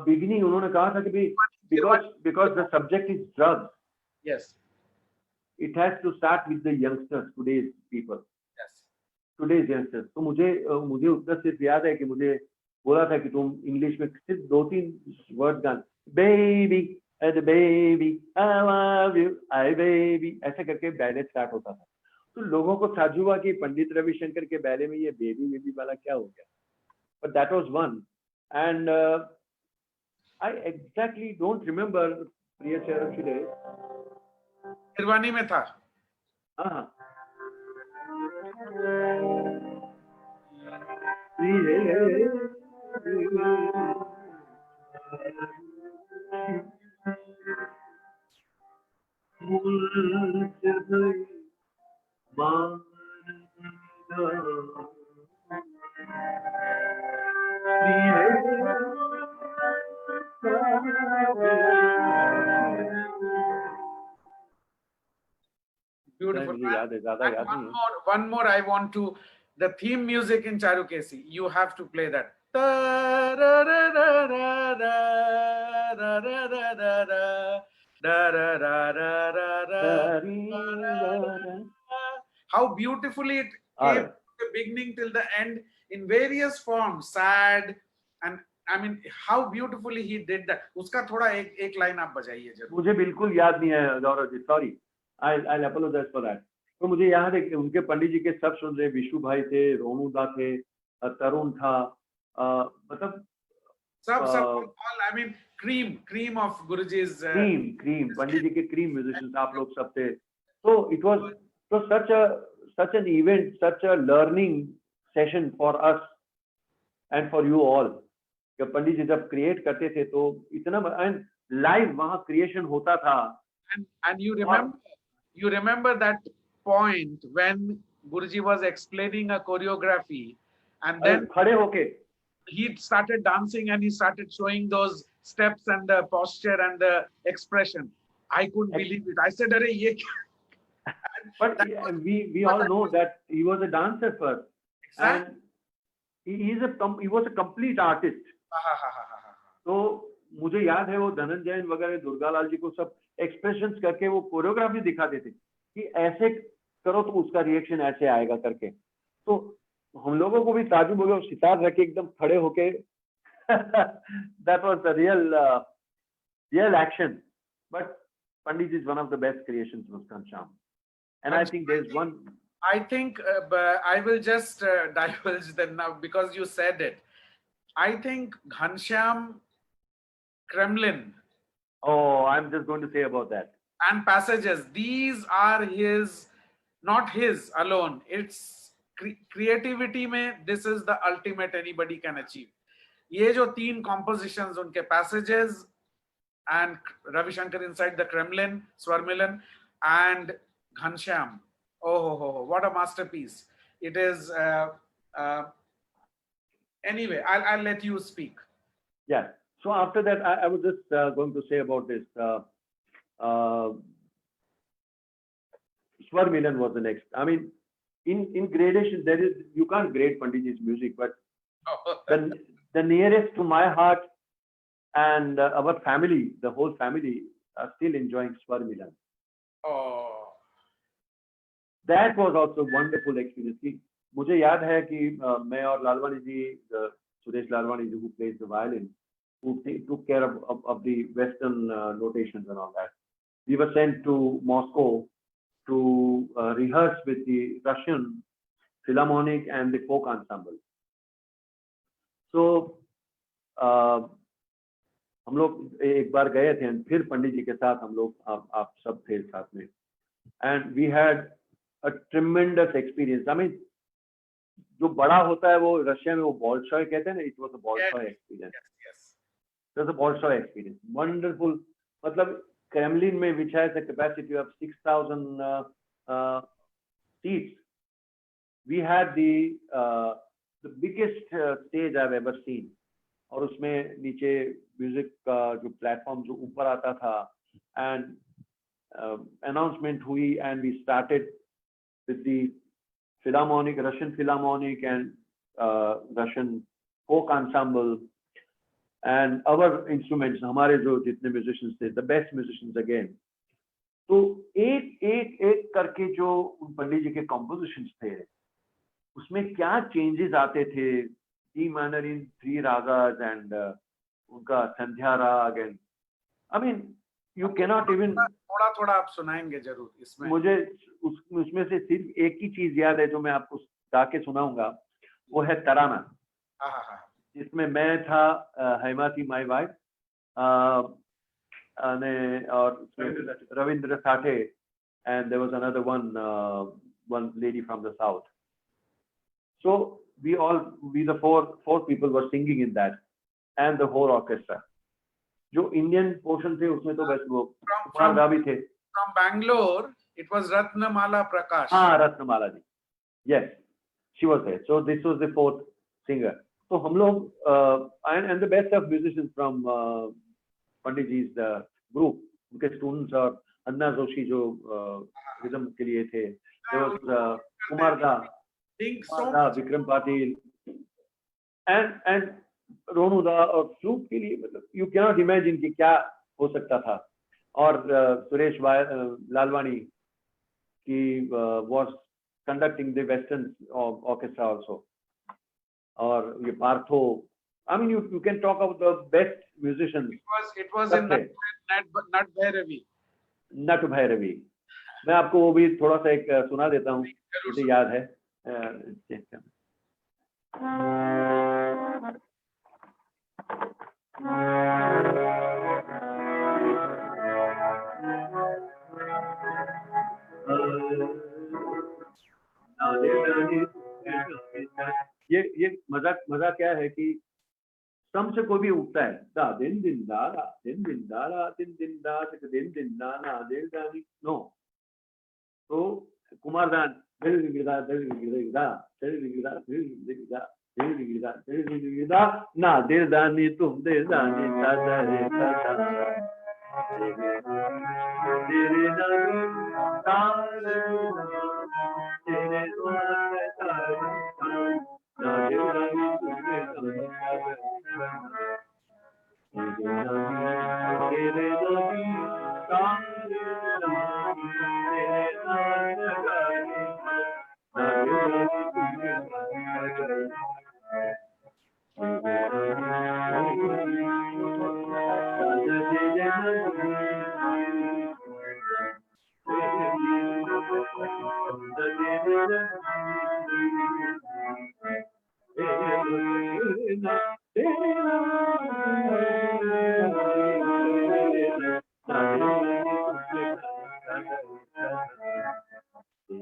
Beginning उन्होंने कहा था कि because the subject is drugs. Yes. It has to start with the youngsters, today's people. Yes. Today's youngsters. तो मुझे उतना सिर्फ याद है कि मुझे बोला था कि तुम इंग्लिश में सिर्फ 2-3 वर्ड गान, baby and baby I love you I baby, ऐसे करके बैले स्टार्ट होता था. तो लोगों को साझू हुआ कि पंडित रविशंकर के बैले में ये बेबी वाला क्या हो गया. But that was one, and I exactly don't remember. प्रिय चरणशिले निर्वाणी में था. हाँ. Beautiful. And one more I want to, the theme music in Charukesi, you have to play that. How beautifully it came from the beginning till the end in various forms, sad, and I mean how beautifully he did that. उसका थोड़ा एक line आप बजाइए जरूर. मुझे बिल्कुल याद नहीं है Gaurav ji, sorry. I'll apologize for that. तो मुझे याद है कि उनके पंडित जी के सब सुन रहे, विशु भाई थे, रोनू दा थे, तरुण था, मतलब सब all I mean cream of Guruji's cream पंडित जी के cream musicians आप लोग सब थे. So it was such an event, such a learning session for us and for you all. कि पंडित जी जब create करते थे तो इतना, and live वहाँ creation होता था. And you remember that point when Guruji was explaining a choreography, and then खड़े होके he started dancing and he started showing those steps and the posture and the expression. I couldn't believe it. I said, "Arey ye kya?" But we all know that he was a dancer first. Exactly. And he was a complete artist. तो मुझे याद है वो धनंजय वगैरह दुर्गालाल जी को सब expressions करके वो कोरियोग्राफी दिखाते थे कि ऐसे करो तो उसका रिएक्शन ऐसे आएगा करके. तो हम लोगों को भी ताजुब हो गया, सितार रख के एकदम खड़े होके. That was the real action. But Pandit is one of the best creations of Ghanshyam. And I think there's one. I think I will just divulge them now because you said it. I think Ghanshyam, Kremlin. Oh, I'm just going to say about that. And passages. These are his not his alone. It's creativity में this is the ultimate anybody can achieve. ये जो 3 compositions उनके passages and Ravi Shankar inside the Kremlin, Swarmilan and Ghanshyam. Oh, what a masterpiece. It is, anyway, I'll let you speak. Yeah. So after that, I was just going to say about this. Swarmilan was the next. I mean, in gradation, there is, you can't grade Panditji's music, but the nearest to my heart and our family, the whole family, are still enjoying Swarmilan. Oh. That was also wonderful experience. कि मुझे याद है कि मैं और लालवानी जी, Suresh Lalwani ji, who plays the violin, who took care of the Western notations and all that. We were sent to Moscow to rehearse with the Russian Philharmonic and the folk ensemble. So हम लोग एक बार गए थे, and फिर पंडित जी के साथ हम लोग आप सब थे साथ में, and we had a tremendous experience. I mean, जो बड़ा होता है वो रशिया में वो Bolshoi कहते हैं ना, it was a Bolshoi experience. Yes. It was a Bolshoi experience. Wonderful. मतलब Kremlin में, which has a capacity of 6,000 seats, we had the biggest stage I've ever seen. और उसमें नीचे म्यूजिक का जो प्लेटफॉर्म जो ऊपर आता था, and announcement हुई, and we started with the Philharmonic, Russian Philharmonic and Russian folk ensemble, and our instruments, हमारे जो जितने musicians थे, the best musicians again. तो एक करके जो पंडित जी के compositions थे, उसमें क्या changes आते थे, D minor in 3 ragas and उनका संध्या राग, and I mean you cannot even. थोड़ा आप सुनाएंगे जरूर इसमें. मुझे उसमें से सिर्फ एक ही चीज याद है जो मैं आपको गा के सुनाऊंगा, वो है तराना, जिसमें मैं था, हैमा थी माय वाइफ, और Ravindra Sathe, and there was another one lady from the south. So we the four people were singing in that, and the whole orchestra. जो इंडियन पोर्शन थे उसमें तो बस वो कुमार भी थे. From Bangalore, it was Ratnamala Prakash. हाँ, Ratnamala ji. Yes, she was there. So this was the 4th singer. So हम लोग and the best of musicians from Pandit ji's group, उनके students, और अन्ना जोशी जो rhythm के लिए थे. There was Kumar Da, Vikram Patil, and रोनू दा, और फ्लूट के लिए मतलब you cannot imagine कि क्या हो सकता था. और सुरेश लालवानी की was conducting the Western orchestra also. और ये Partho, I mean you can talk about the best musicians. It was in Nat Bhairavi. Nat Bhairavi. मैं आपको वो भी थोड़ा सा एक सुना देता हूँ, मुझे याद है. ये मजा क्या है कि सम से कोई भी उठता है, दा दिन दिन दारा दिन दिन दारा दिन दिन दा दिन दिन दाना दिल दानी, नो. तो कुमारदान दिल गिरदा दिल गिरदा दिल गिरदा दिल गिरदा दिल गिरदा दिल गिरदा ना दिल दानी तुम दिल दानी दादा रे दादा तेरे दानी तारे तेरे द्वारे तारे ना दिल दानी तुम दिल दानी तेरे दानी तारे तेरे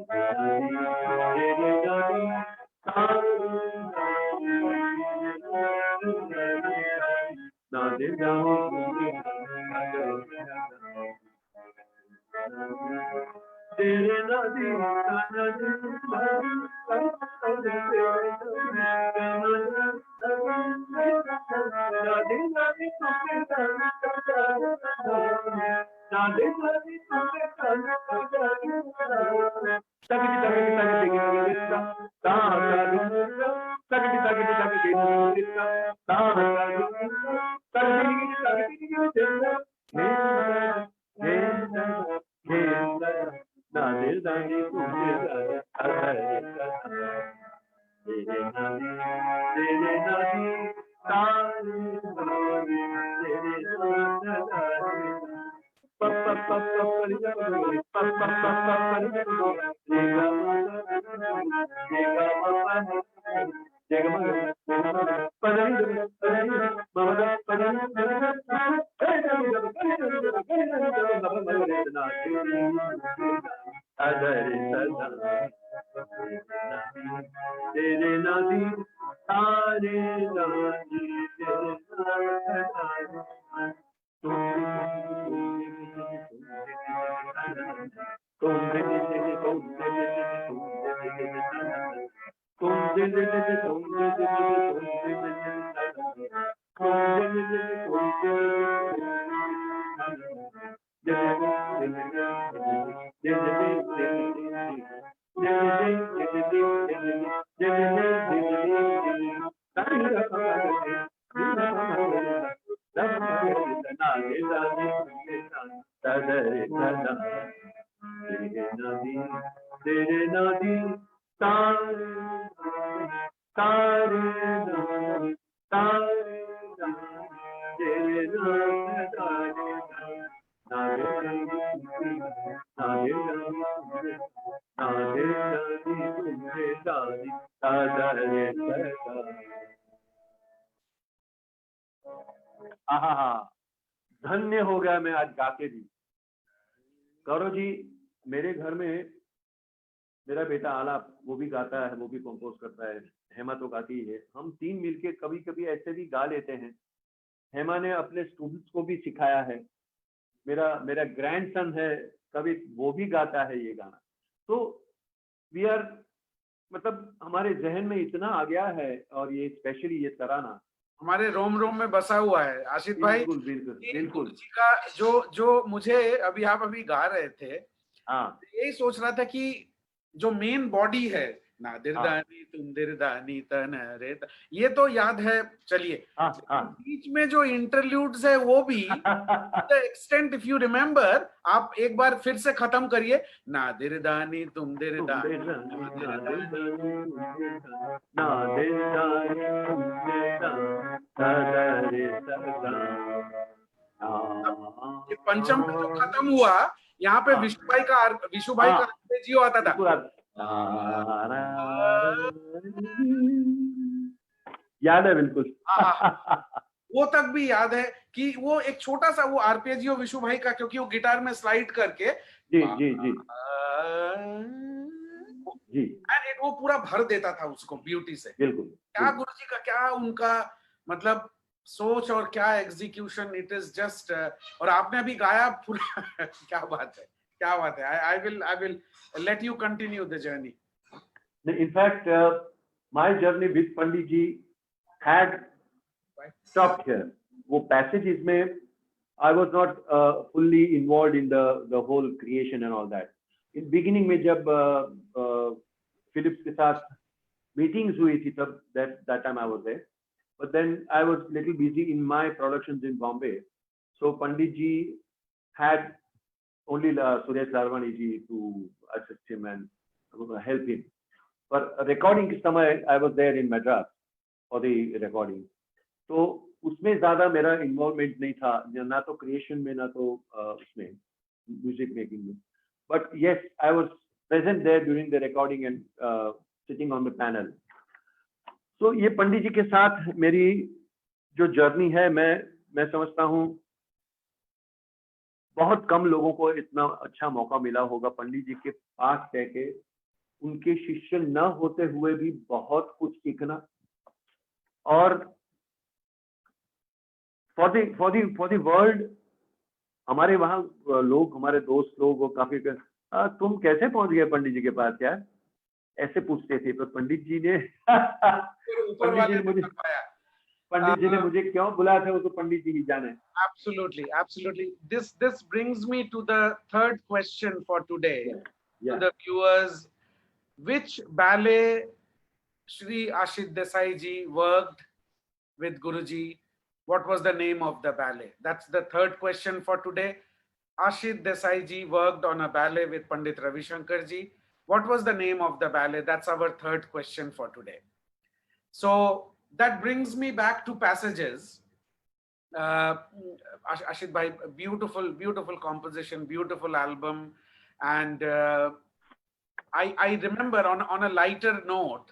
दानी धन्य हो गया मैं आज गाके भी। गौरव जी, मेरे घर में मेरा बेटा आलाप वो भी गाता है, वो भी कंपोज करता है, हेमा तो गाती ही है। हम तीन मिलके कभी कभी ऐसे भी गा लेते हैं। हेमा ने अपने स्टूडेंट्स को भी सिखाया है। मेरा ग्रैंडसन है, कभी वो भी गाता है ये गाना। तो वी आर, मतलब हमारे जहन में इतना आ गया है, और ये स्पेशली ये तराना हमारे रोम रोम में बसा हुआ है। आशित भाई, बिल्कुल बिल्कुल बिल्कुल जी का जो मुझे आप अभी गा रहे थे, हाँ, यही सोच रहा था कि जो मेन बॉडी है, ना दिरदानी तुम दिरदानी तन रे ये तो याद है, चलिए। बीच में जो इंटरल्यूड्स है वो भी the extent, if you remember, आप एक बार फिर से खत्म करिए। ना दिरदानी तुम दिरदानी ये पंचम पे जो खत्म हुआ, यहाँ पे विशु भाई का आर्पेजियो आता था। याद है बिल्कुल। वो तक भी याद है कि वो एक छोटा सा वो आर्पेजियो विशु भाई का, क्योंकि वो गिटार में स्लाइड करके जी जी जी जी, एंड वो पूरा भर देता था उसको ब्यूटी से। बिल्कुल। क्या गुरुजी का, क्या उनका मतलब सोच और क्या एग्जीक्यूशन, इट इज जस्ट। और आपने अभी गाया पूरा क्या बात है, क्या बात है। I will let you continue the journey. In fact, my journey with Pandit ji had stopped here. वो passages में I was not fully involved in the whole creation and all that. In beginning में जब Philips के साथ meetings हुई थी तब that time I was there. But then I was little busy in my productions in Bombay. So Pandit ji had only Suresh Larwani ji to assist him and help him. पर recording के समय I was there in Madras for the recording, तो उसमें ज्यादा मेरा involvement नहीं था, ना तो क्रिएशन में, ना तो उसमें म्यूजिक मेकिंग में। But yes, I was present there during the recording and sitting on the panel. तो ये पंडित जी के साथ मेरी जो जर्नी है, मैं समझता हूँ बहुत कम लोगों को इतना अच्छा मौका मिला होगा पंडित जी के पास रह के उनके शिष्य न होते हुए भी बहुत कुछ सीखना। और for the world, हमारे वहाँ लोग, हमारे दोस्त लोग वो काफी तुम कैसे पहुंच गए पंडित जी के पास यार, ऐसे पूछते थे। पर पंडित जी ने पंडित जी ने मुझे क्यों बुलाया था वो तो पंडित जी ही जाने। Absolutely, absolutely. This brings me to the third question for today. Yeah. To the viewers, which ballet Shri Ashit Desai ji worked with Guruji? What was the name of the ballet? That's the third question for today. Ashit Desai ji worked on a ballet with Pandit Ravi Shankar ji. What was the name of the ballet? That's our third question for today. So that brings me back to Passages. Ashit bhai, beautiful composition, beautiful album. And I remember on a lighter note,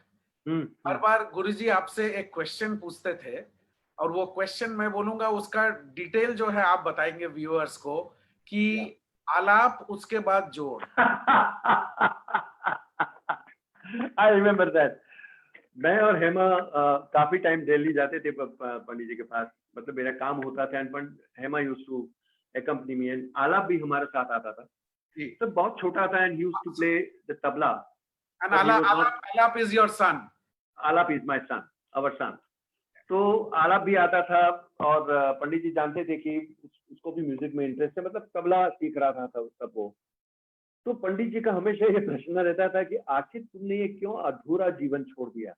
हर बार गुरुजी आपसे एक question पूछते थे और वो question मैं बोलूंगा उसका detail जो है आप बताएंगे व्यूअर्स को कि आलाप उसके बाद जोड़। I remember that. मैं और हेमा काफी टाइम दिल्ली जाते थे पंडित जी के पास, मतलब मेरा काम होता था and Hema used to accompany me and आलाप भी हमारे साथ आता था। तो बहुत छोटा था and he used to play the tabla. And Alap is your son. Alap is my son, our son. तो आलाप भी आता था और पंडित जी जानते थे कि उसको भी म्यूजिक में इंटरेस्ट है, मतलब तबला सीख रहा था तब वो। तो पंडित जी का हमेशा ये प्रश्न रहता था कि आखिर तुमने ये क्यों अधूरा जीवन छोड़ दिया।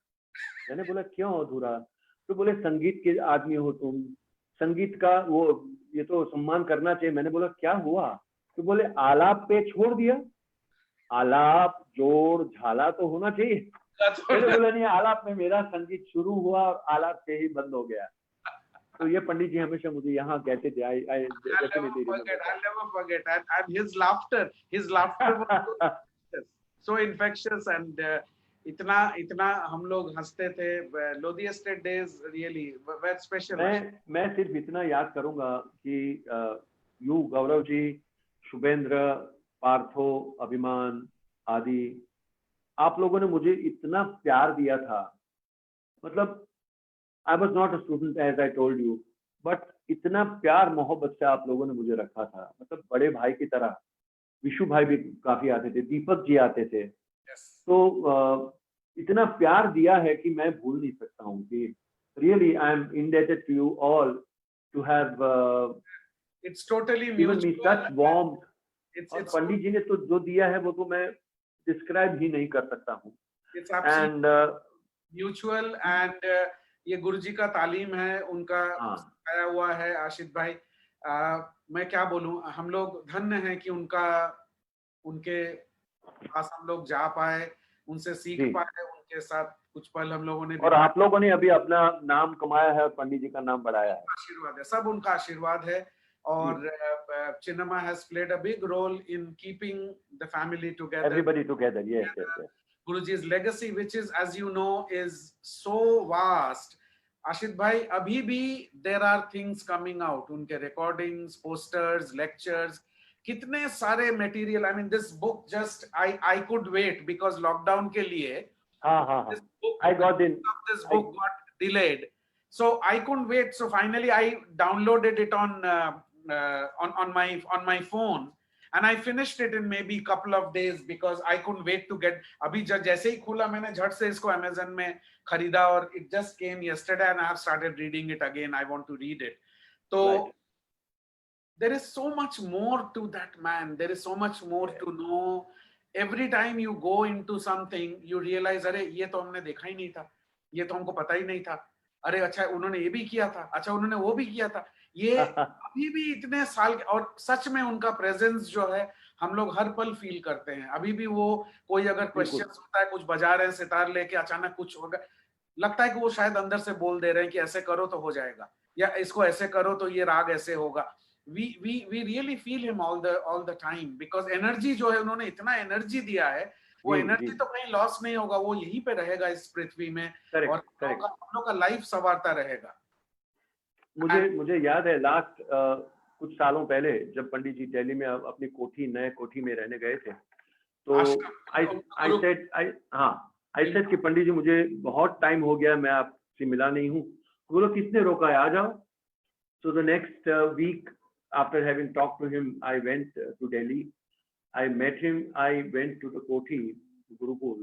मैंने बोला क्यों अधूरा? तो बोले संगीत के आदमी हो तुम, संगीत का वो ये तो सम्मान करना चाहिए। मैंने बोला क्या हुआ? तो बोले आलाप पे छोड़ दिया। आलाप जोड़ झाला तो होना चाहिए। मैंने बोला नहीं, आलाप में मेरा संगीत शुरू हुआ और आलाप से ही बंद हो गया। तो ये पंडित जी हमेशा मुझे यहाँ कहते थे। I'll never forget. And his laughter was so infectious and इतना हम लोग हंसते थे। Lodhi estate days really were special. मैं सिर्फ इतना याद करूंगा कि यू गौरव जी, शुभेंद्र, पार्थो, अभिमान आदि, आप लोगों ने मुझे इतना प्यार दिया था। मतलब I was not a student as I told you, but इतना प्यार मोहब्बत से आप लोगों ने मुझे रखा था, मतलब बड़े भाई की तरह। विशु भाई भी काफी आते थे, दीपक जी आते थे। तो इतना प्यार दिया है कि मैं भूल नहीं सकता हूँ कि really I am indebted to you all to have it's totally given me such warmth. और it's पंडित जी ने तो जो दिया है वो तो मैं डिस्क्राइब ही नहीं कर सकता हूँ। It's absolutely mutual and ये गुरुजी का तालीम है, उनका आया हुआ है। आशित भाई, मैं क्या बोलूं, हम लोग धन्य हैं कि उनके पास हम लोग जा पाए, उनसे सीख पाए, उनके साथ कुछ पल हम लोगों ने। और आप लोगों ने अभी अपना नाम कमाया है और पंडित जी का नाम बढ़ाया है। आशीर्वाद है, सब उनका आशीर्वाद है। और Chinnamma has played a big role in keeping the family together. Everybody together, yes. Guruji's legacy, which is, as you know, is so vast. Ashit bhai, abhi bhi there are things coming out. Unke recordings, posters, lectures, kitne sare material. I mean, this book just I could wait because lockdown ke liye. This book, I got in. This book got delayed, so I couldn't wait. So finally, I downloaded it on my phone. And I finished it in maybe a couple of days because I couldn't wait to get. अभी जैसे ही खुला मैंने झट से इसको Amazon में खरीदा और it just came yesterday and I have started reading it again. I want to read it. So there is so much more to that man. There is so much more to know. Every time you go into something, you realize अरे ये तो हमने देखा ही नहीं था, ये तो हमको पता ही नहीं था। अरे अच्छा उन्होंने ये भी किया था, अच्छा उन्होंने वो भी किया था। ये अभी भी इतने साल के, और सच में उनका प्रेजेंस जो है हम लोग हर पल फील करते हैं। अभी भी वो कोई अगर क्वेश्चन होता है, कुछ बजा रहे हैं सितार लेके, अचानक कुछ होगा, लगता है कि वो शायद अंदर से बोल दे रहे हैं कि ऐसे करो तो हो जाएगा, या इसको ऐसे करो तो ये राग ऐसे होगा। we really feel him all the time because energy जो है, उन्होंने इतना एनर्जी दिया है, वो एनर्जी तो कहीं लॉस नहीं होगा, वो यहीं पे रहेगा इस पृथ्वी में। और हम लोग का लाइफ संवारता रहेगा। मुझे याद है लास्ट कुछ सालों पहले जब पंडित जी दिल्ली में अपनी नए कोठी में रहने गए थे, तो आई सेड कि पंडित जी मुझे बहुत टाइम हो गया, मैं आपसे मिला नहीं हूँ। बोलो किसने रोका है, आ जाओ। So the next week, after having talked to him, I went to Delhi. I met him. I went to the Kothi, Gurukul.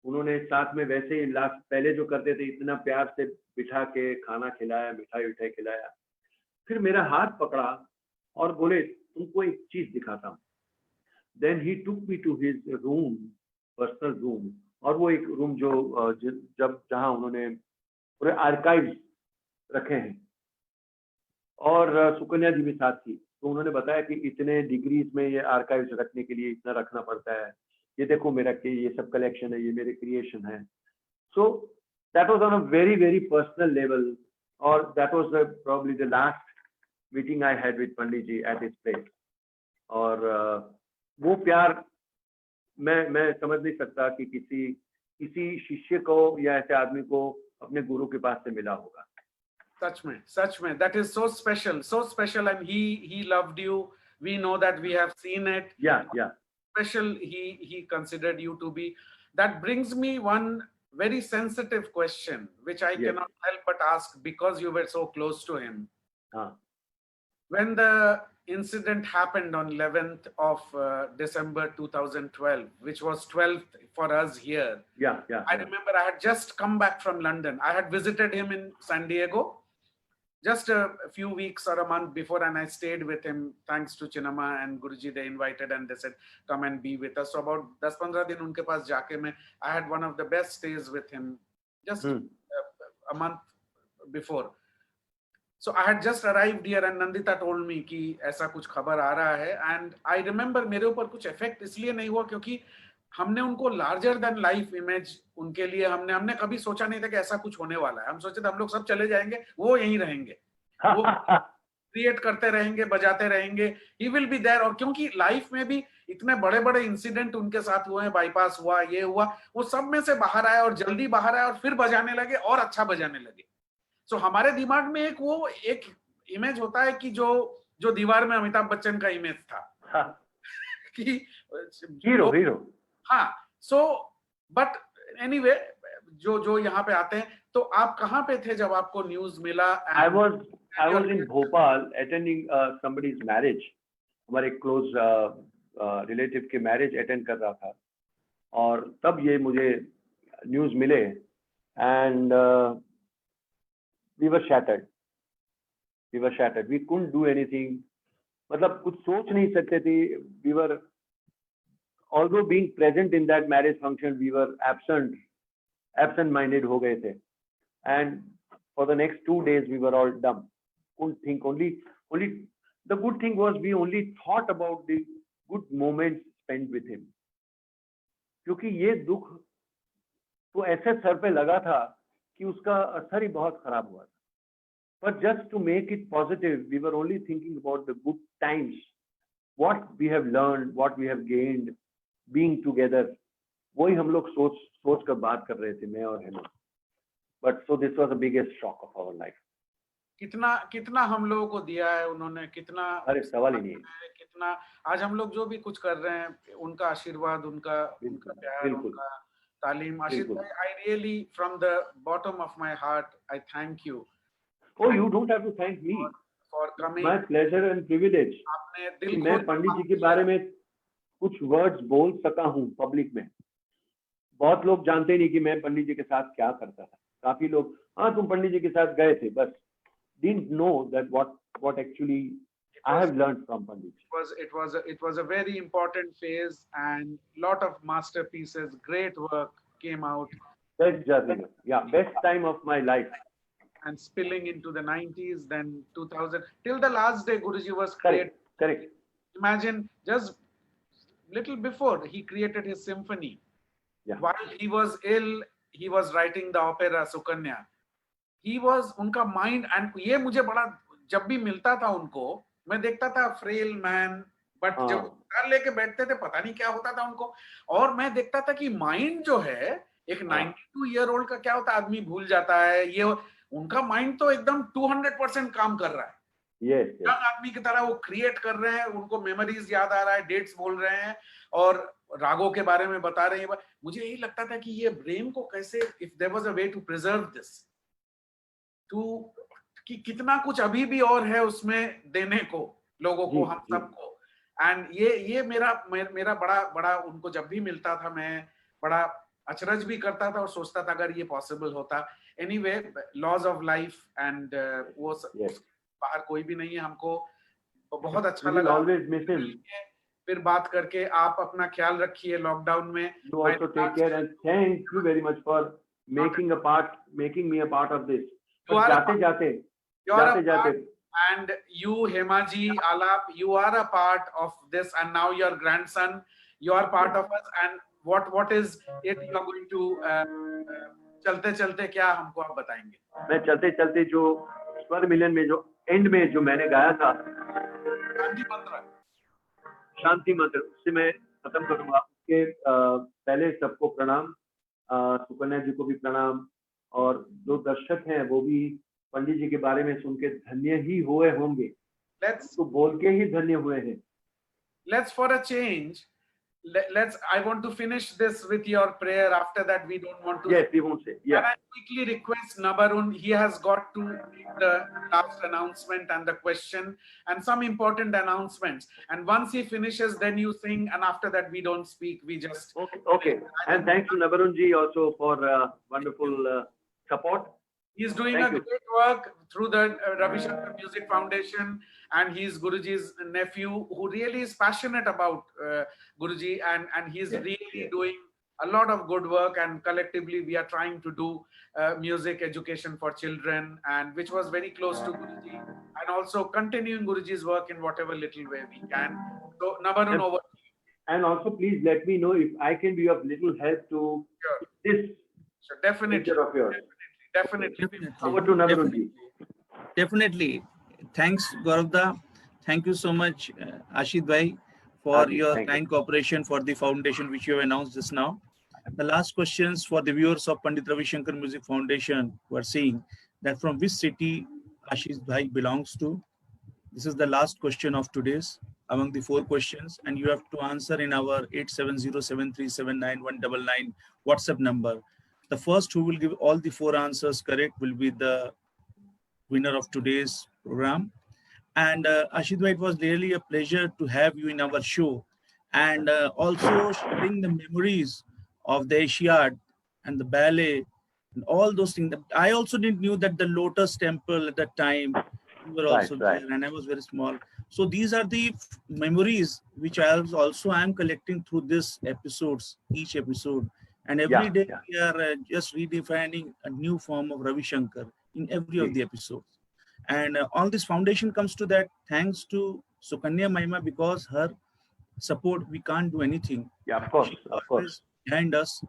उन्होंने साथ में वैसे ही लास्ट पहले जो करते थे इतना प्यार से बिठा के खाना खिलाया, मिठाई विठाई खिलाया, फिर मेरा हाथ पकड़ा और बोले तुमको एक चीज दिखाता हूँ. Then he took me to his room, personal room, और वो एक रूम जो जहाँ उन्होंने पूरे आर्काइव्स रखे हैं और सुकन्या जी भी साथ थी. तो उन्होंने बताया कि इतने डिग्रीज में ये आर्काइव्स रखने के लिए इतना रखना पड़ता है. ये देखो मेरा ये सब कलेक्शन है, ये मेरे क्रिएशन है. So that was on a very very personal level और that was probably the last meeting I had with Pandit ji at his place. और वो प्यार मैं समझ नहीं सकता कि किसी शिष्य को या ऐसे आदमी को अपने गुरु के पास से मिला होगा. सच में that is so special and he loved you. We know that, we have seen it. Yeah. Special he considered you to be. That brings me one very sensitive question which I cannot help but ask because you were so close to him. When the incident happened on 11th of December 2012, which was 12th for us here. Yeah. I remember I had just come back from London. I had visited him in San Diego just a few weeks or a month before, and I stayed with him thanks to Chinnamma and Guruji. They invited and they said, come and be with us. So about 10-15 दिन उनके पास जाके I had one of the best stays with him just a month before. So I had just arrived here and Nandita told me कि ऐसा कुछ खबर आ रहा है, and I remember मेरे ऊपर कुछ effect इसलिए नहीं हुआ क्योंकि हमने उनको लार्जर देन लाइफ इमेज उनके लिए हमने कभी सोचा नहीं था कि ऐसा कुछ होने वाला है. हम सोचे थे हम लोग सब चले जाएंगे, वो यहीं रहेंगे, वो क्रिएट करते रहेंगे, बजाते रहेंगे, ही विल बी देयर. और क्योंकि लाइफ में भी इतने बड़े बड़े इंसिडेंट उनके साथ हुए हैं, बाईपास हुआ, ये हुआ, वो सब में से बाहर आए और जल्दी बाहर आए और फिर बजाने लगे और अच्छा बजाने लगे. सो हमारे दिमाग में एक इमेज होता है कि जो दीवार में अमिताभ बच्चन का इमेज था कि हीरो. हाँ. सो बट एनीवे जो यहाँ पे आते हैं, तो आप कहाँ पे थे जब आपको न्यूज मिला? I was in Bhopal attending somebody's marriage. हमारे क्लोज रिलेटिव के मैरिज अटेंड कर रहा था और तब ये मुझे न्यूज मिले and we were shattered. We couldn't do anything. मतलब कुछ सोच नहीं सकते थे. We were, although being present in that marriage function, we were absent-minded हो गए थे. And for the next 2 days, we were all dumb. Couldn't think. Only the good thing was we only thought about the good moments spent with him. क्योंकि ये दुख तो ऐसे sir पे लगा था कि उसका असर ही बहुत खराब हुआ था. But just to make it positive, we were only thinking about the good times, what we have learned, what we have gained, being together. वही हम लोग सोच कर बात कर रहे थे, मैं और Hemant. But so this was the biggest shock of our life. कितना हम लोगों को दिया है उन्होंने, कितना, अरे सवाल ही नहीं है. कितना आज हम लोग जो भी कुछ कर रहे हैं, उनका आशीर्वाद, उनका प्यार, उनका तालीम. आशीष भाई, I really from the bottom of my heart I thank you. Oh, you don't have to thank me. For coming. My pleasure and privilege. आपने दिल मैं पंडित जी के बारे में कुछ वर्ड्स बोल सका हूँ पब्लिक में. बहुत लोग जानते नहीं कि मैं पंडित जी के साथ क्या करता था. काफी लोग, हाँ तुम पंडित जी के साथ गए थे, बस didn't know that what actually I have learned from Pandit. It was a very important phase and lot of masterpieces, great work came out. Best journey, yeah, best time of my life. And spilling into the 90s, then 2000, till the last day Guruji was created. Correct. Imagine just little before he created his symphony. Yeah. While he was ill, he was writing the opera Sukanya. He was उनका mind, and ये मुझे बड़ा, जब भी मिलता था उनको, मैं देखता था frail man, but जब गिटार लेके बैठते थे पता नहीं क्या होता था उनको. और मैं देखता था कि mind जो है, एक 92-year-old का क्या होता है, आदमी भूल जाता है. ये उनका mind तो एकदम 200% काम कर रहा है. Yes. यंग आदमी की तरह वो क्रिएट कर रहे हैं, उनको मेमोरीज याद आ रहा है, डेट्स बोल रहे हैं और रागों के बारे में बता रहे हैं. मुझे यही लगता था कि ये ब्रेन को कैसे, if there was a way to preserve this, to कि कितना कुछ अभी भी और है उसमें देने को लोगों को, हम सबको। एंड ये मेरा बड़ा उनको जब भी मिलता था मैं बड़ा अचरज भी करता था और सोचता था अगर ये पॉसिबल होता। Anyway, laws of life and वो बाहर कोई भी नहीं है। हमको बहुत अच्छा लगा फिर बात करके। आप अपना ख्याल रखिए लॉकडाउन में। You also take care and thank you very much for making me a part of this. जाते and you, Hemaji Alap, you are a part of this, and now your grandson, you are part of us. And what is it you are going to चलते चलते क्या हमको आप बताएंगे? मैं चलते चलते जो स्वर मिलन में जो एंड में जो मैंने गाया था शांति मंत्र, उससे मैं खत्म करूंगा। उसके पहले सबको प्रणाम, सुकन्या जी को भी प्रणाम, और जो दर्शक हैं वो भी पंडित जी के बारे में सुन के धन्य ही हुए होंगे। तो बोल के ही धन्य हुए हैं। Let's for a change. I want to finish this with your prayer. After that, we don't want to. Yes, we won't say. Yeah. Can I quickly request Nabarun? He has got to make the last announcement and the question and some important announcements. And once he finishes, then you sing. And after that, we don't speak. We just. Okay. And thanks to Nabarun ji also for wonderful support. He's doing a great work through the Ravi Shankar Music Foundation, and he's Guruji's nephew who really is passionate about Guruji, and he's really doing a lot of good work. And collectively, we are trying to do music education for children, and which was very close to Guruji, and also continuing Guruji's work in whatever little way we can. So, Nabarun, over. And also, please let me know if I can be of little help to this. Sure, definitely. Of yours. Definitely. Over to Nabarun ji. Definitely. Thanks, Gauravda. Thank you so much, Ashit Bhai, for your kind cooperation for the foundation which you have announced just now. The last questions for the viewers of Pandit Ravi Shankar Music Foundation who are saying that from which city Ashit Bhai belongs to. This is the last question of today's among the 4 questions, and you have to answer in our 8707379199 WhatsApp number. The first who will give all the 4 answers correct will be the winner of today's program. And Ashit Bhai, it was really a pleasure to have you in our show, and also sharing the memories of the Asiad and the ballet and all those things. I also didn't knew that the Lotus Temple at that time, you were also there, and I was very small. So these are the memories which I am collecting through this episodes, each episode. And every day we are just redefining a new form of Ravi Shankar in every of the episodes. And all this foundation comes to that thanks to Sukanya Mahima, because her support, we can't do anything. Yeah, of course, of course. Behind us,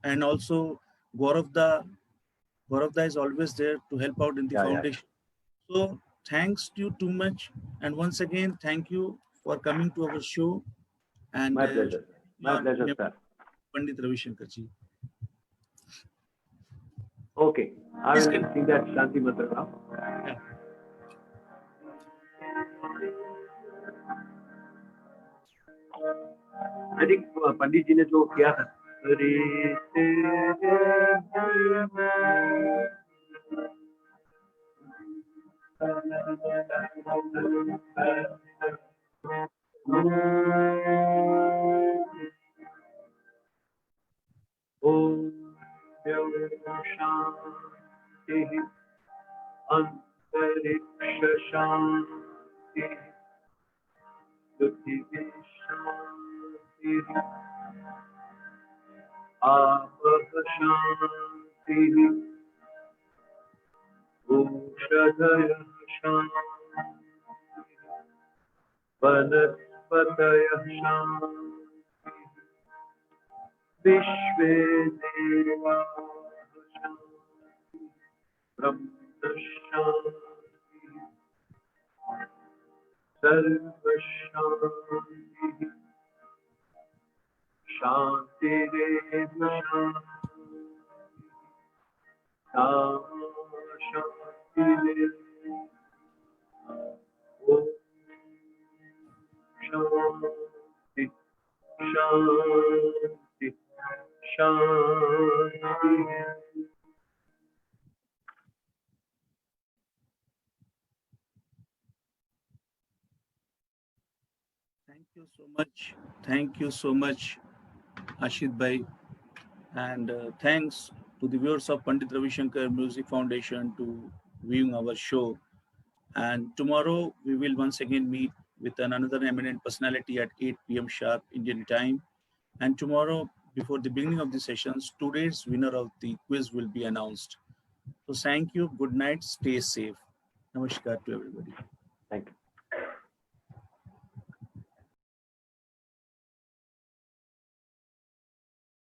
and also Gauravda is always there to help out in the foundation. So thanks to you too much. And once again, thank you for coming to our show. And my pleasure. My pleasure, sir. Pandit Ravi Shankar ji. Okay, I will sing that Shanti Mantra now. I think Pandit ji ने जो किया था, शांति अंतरिक्ष शांति पृथ्वी शांति आपः शांति औषधयः शांति वनस्पतयः शांति विश्वे देवाः शांति ब्रह्म शांति सर्व शांति शांतिरेव शांति ओम शांति शांति शांति। you so much. Thank you so much, Ashit Bhai. And thanks to the viewers of Pandit Ravi Shankar Music Foundation to viewing our show. And tomorrow we will once again meet with another eminent personality at 8 p.m. sharp Indian time. And tomorrow, before the beginning of the sessions, today's winner of the quiz will be announced. So thank you. Good night. Stay safe. Namaskar to everybody. Thank you.